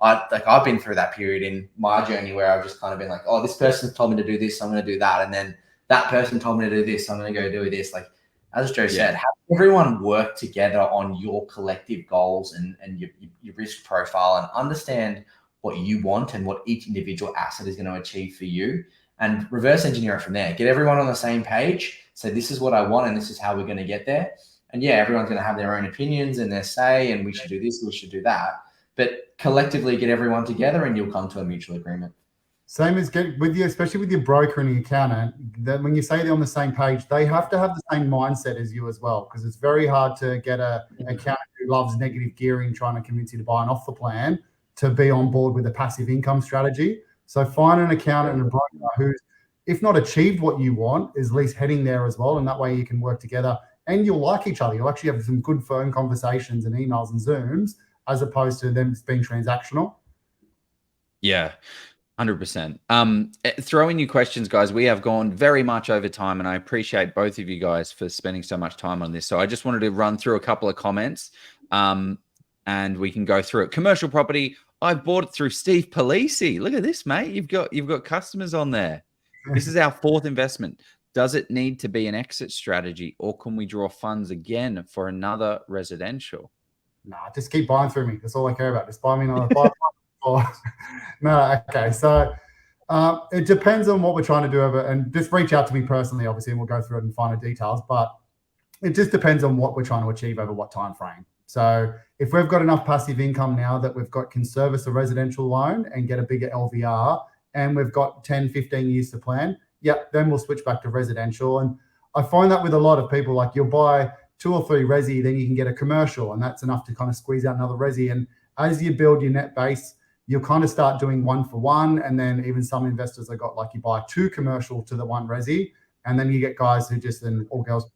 I've been through that period in my journey where I've just kind of been like, oh, this person's told me to do this, so I'm going to do that, and then that person told me to do this, so I'm going to go do this. Like, as Joe said, have everyone work together on your collective goals and your risk profile, and understand what you want and what each individual asset is going to achieve for you, and reverse engineer it from there. Get everyone on the same page. Say, this is what I want and this is how we're going to get there. And yeah, everyone's going to have their own opinions and their say, and we should do this, we should do that. But collectively get everyone together and you'll come to a mutual agreement. Same as especially with your broker and the accountant, that when you say they're on the same page, they have to have the same mindset as you as well, because it's very hard to get an accountant who loves negative gearing trying to convince you to buy an off the plan to be on board with a passive income strategy. So find an accountant and a broker who's, if not achieved what you want, is at least heading there as well. And that way you can work together and you'll like each other. You'll actually have some good phone conversations and emails and Zooms, as opposed to them being transactional. Yeah. 100%. Throw in your questions, guys. We have gone very much over time, and I appreciate both of you guys for spending so much time on this. So I just wanted to run through a couple of comments, and we can go through it. Commercial property. I bought it through Steve Palise. Look at this, mate. You've got customers on there. This is our fourth investment. Does it need to be an exit strategy, or can we draw funds again for another residential? Nah, just keep buying through me. That's all I care about. Just buy me another buy. No, okay. So it depends on what we're trying to do and just reach out to me personally, obviously, and we'll go through it in finer details. But it just depends on what we're trying to achieve over what time frame. So if we've got enough passive income now that can service a residential loan and get a bigger LVR, and we've got 10, 15 years to plan, then we'll switch back to residential. And I find that with a lot of people, like, you'll buy 2 or 3 resi, then you can get a commercial, and that's enough to kind of squeeze out another resi. And as you build your net base, you'll kind of start doing 1 for 1. And then even some investors have got, like, you buy 2 commercial to the 1 resi. And then you get guys who or girls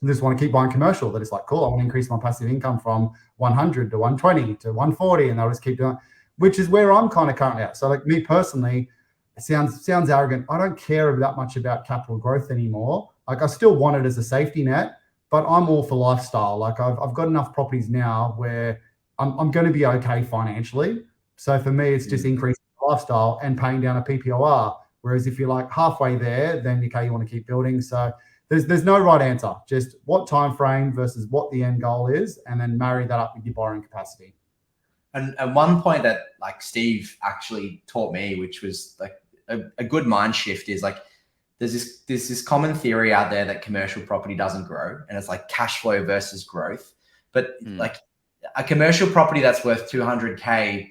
who just want to keep buying commercial. That it's like, cool, I want to increase my passive income from 100 to 120 to 140. And they'll just keep doing it, which is where I'm kind of currently at. So, like, me personally, it sounds arrogant. I don't care that much about capital growth anymore. Like, I still want it as a safety net, but I'm all for lifestyle. Like, I've got enough properties now where I'm going to be okay financially. So for me, it's just increasing lifestyle and paying down a PPOR. Whereas if you're like halfway there, then okay, you want to keep building. So there's no right answer. Just what time frame versus what the end goal is, and then marry that up with your borrowing capacity. And one point that like Steve actually taught me, which was like a good mind shift, is like there's this common theory out there that commercial property doesn't grow, and it's like cash flow versus growth. But like a commercial property that's worth 200K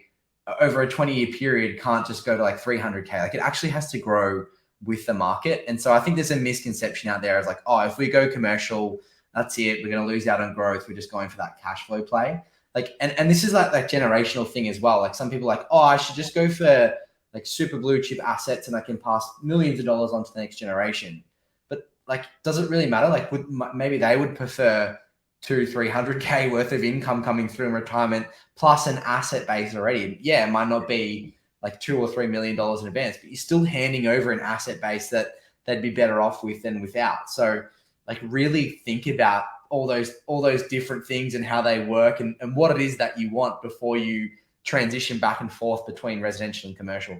over a 20-year period can't just go to like 300K. Like it actually has to grow with the market. And so I think there's a misconception out there is like, oh, if we go commercial, that's it. We're going to lose out on growth. We're just going for that cash flow play. Like, and this is like that generational thing as well. Like some people are like, oh, I should just go for like super blue chip assets and I can pass millions of dollars on to the next generation. But like, does it really matter? Like maybe they would prefer 200-300K worth of income coming through in retirement plus an asset base already. Yeah, it might not be like $2 or $3 million in advance, but you're still handing over an asset base that they'd be better off with than without. So like really think about all those different things and how they work and what it is that you want before you transition back and forth between residential and commercial.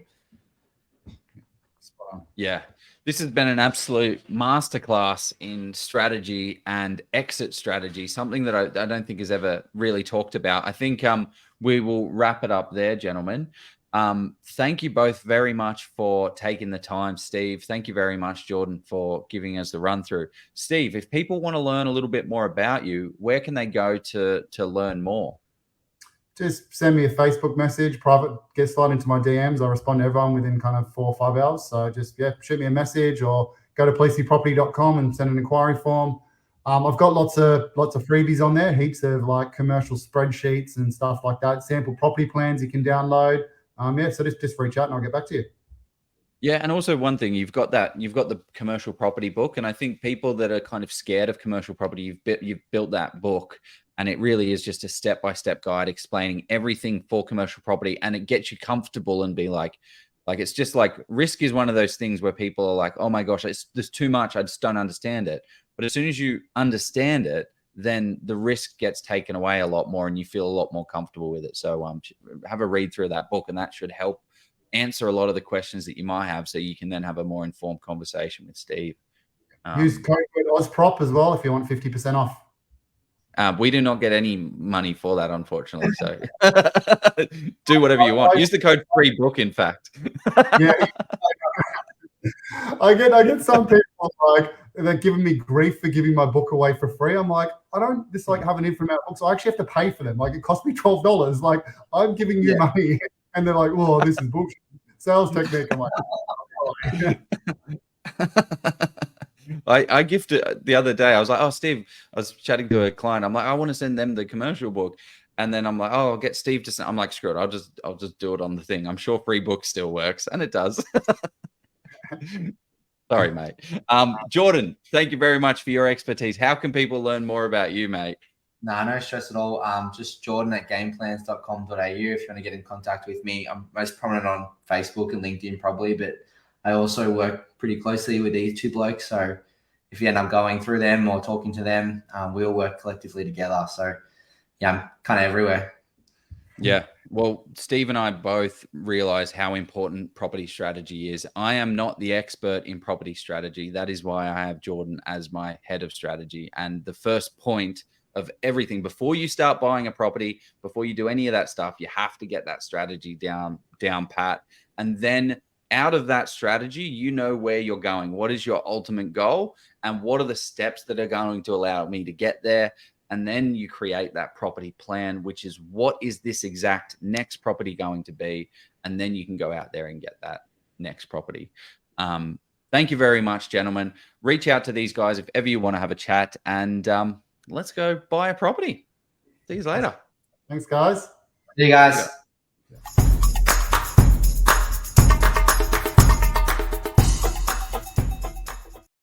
Yeah. This has been an absolute masterclass in strategy and exit strategy, something that I don't think is ever really talked about. I think we will wrap it up there, gentlemen. Thank you both very much for taking the time. Steve, thank you very much, Jordan, for giving us the run through. Steve, if people want to learn a little bit more about you, where can they go to learn more? Just send me a Facebook message, private, get slide into my DMs. I respond to everyone within kind of 4 or 5 hours. So just, shoot me a message or go to paliseproperty.com and send an inquiry form. I've got lots of freebies on there, heaps of like commercial spreadsheets and stuff like that, sample property plans you can download. So just reach out and I'll get back to you. Yeah, and also one thing, you've got the commercial property book, and I think people that are kind of scared of commercial property, you've built that book, and it really is just a step-by-step guide explaining everything for commercial property, and it gets you comfortable and be like it's just like risk is one of those things where people are like, oh my gosh, there's too much, I just don't understand it. But as soon as you understand it, then the risk gets taken away a lot more and you feel a lot more comfortable with it. So have a read through that book, and that should help answer a lot of the questions that you might have, so you can then have a more informed conversation with Steve. Use code OzProp as well if you want 50% off. We do not get any money for that, unfortunately. So do whatever you want. Use the code FREEBOOK, in fact. Yeah. I get some people like they're giving me grief for giving my book away for free. I'm like, I don't just like have an infinite amount of books. I actually have to pay for them. Like it cost me $12. Like I'm giving you money, and they're like, "Oh, this is bullshit." Sales technique. I'm like, I gifted the other day. I was like, "Oh, Steve," I was chatting to a client. I'm like, "I want to send them the commercial book," and then I'm like, "Oh, I'll get Steve to send." I'm like, "Screw it, I'll just do it on the thing." I'm sure free book still works, and it does. Sorry, mate. Jordan, thank you very much for your expertise. How can people learn more about you, mate? No stress at all. Just Jordan at gameplans.com.au if you want to get in contact with me. I'm most prominent on Facebook and LinkedIn probably, but I also work pretty closely with these two blokes. So if you end up going through them or talking to them, we all work collectively together. So yeah, I'm kind of everywhere. Yeah. Well, Steve and I both realize how important property strategy is. I am not the expert in property strategy. That is why I have Jordan as my head of strategy. And the first point of everything, before you start buying a property, before you do any of that stuff, you have to get that strategy down pat. And then out of that strategy, you know where you're going. What is your ultimate goal? And what are the steps that are going to allow me to get there? And then you create that property plan, which is what is this exact next property going to be? And then you can go out there and get that next property. Thank you very much, gentlemen. Reach out to these guys if ever you want to have a chat, and let's go buy a property. See you later. Thanks, guys. See you guys.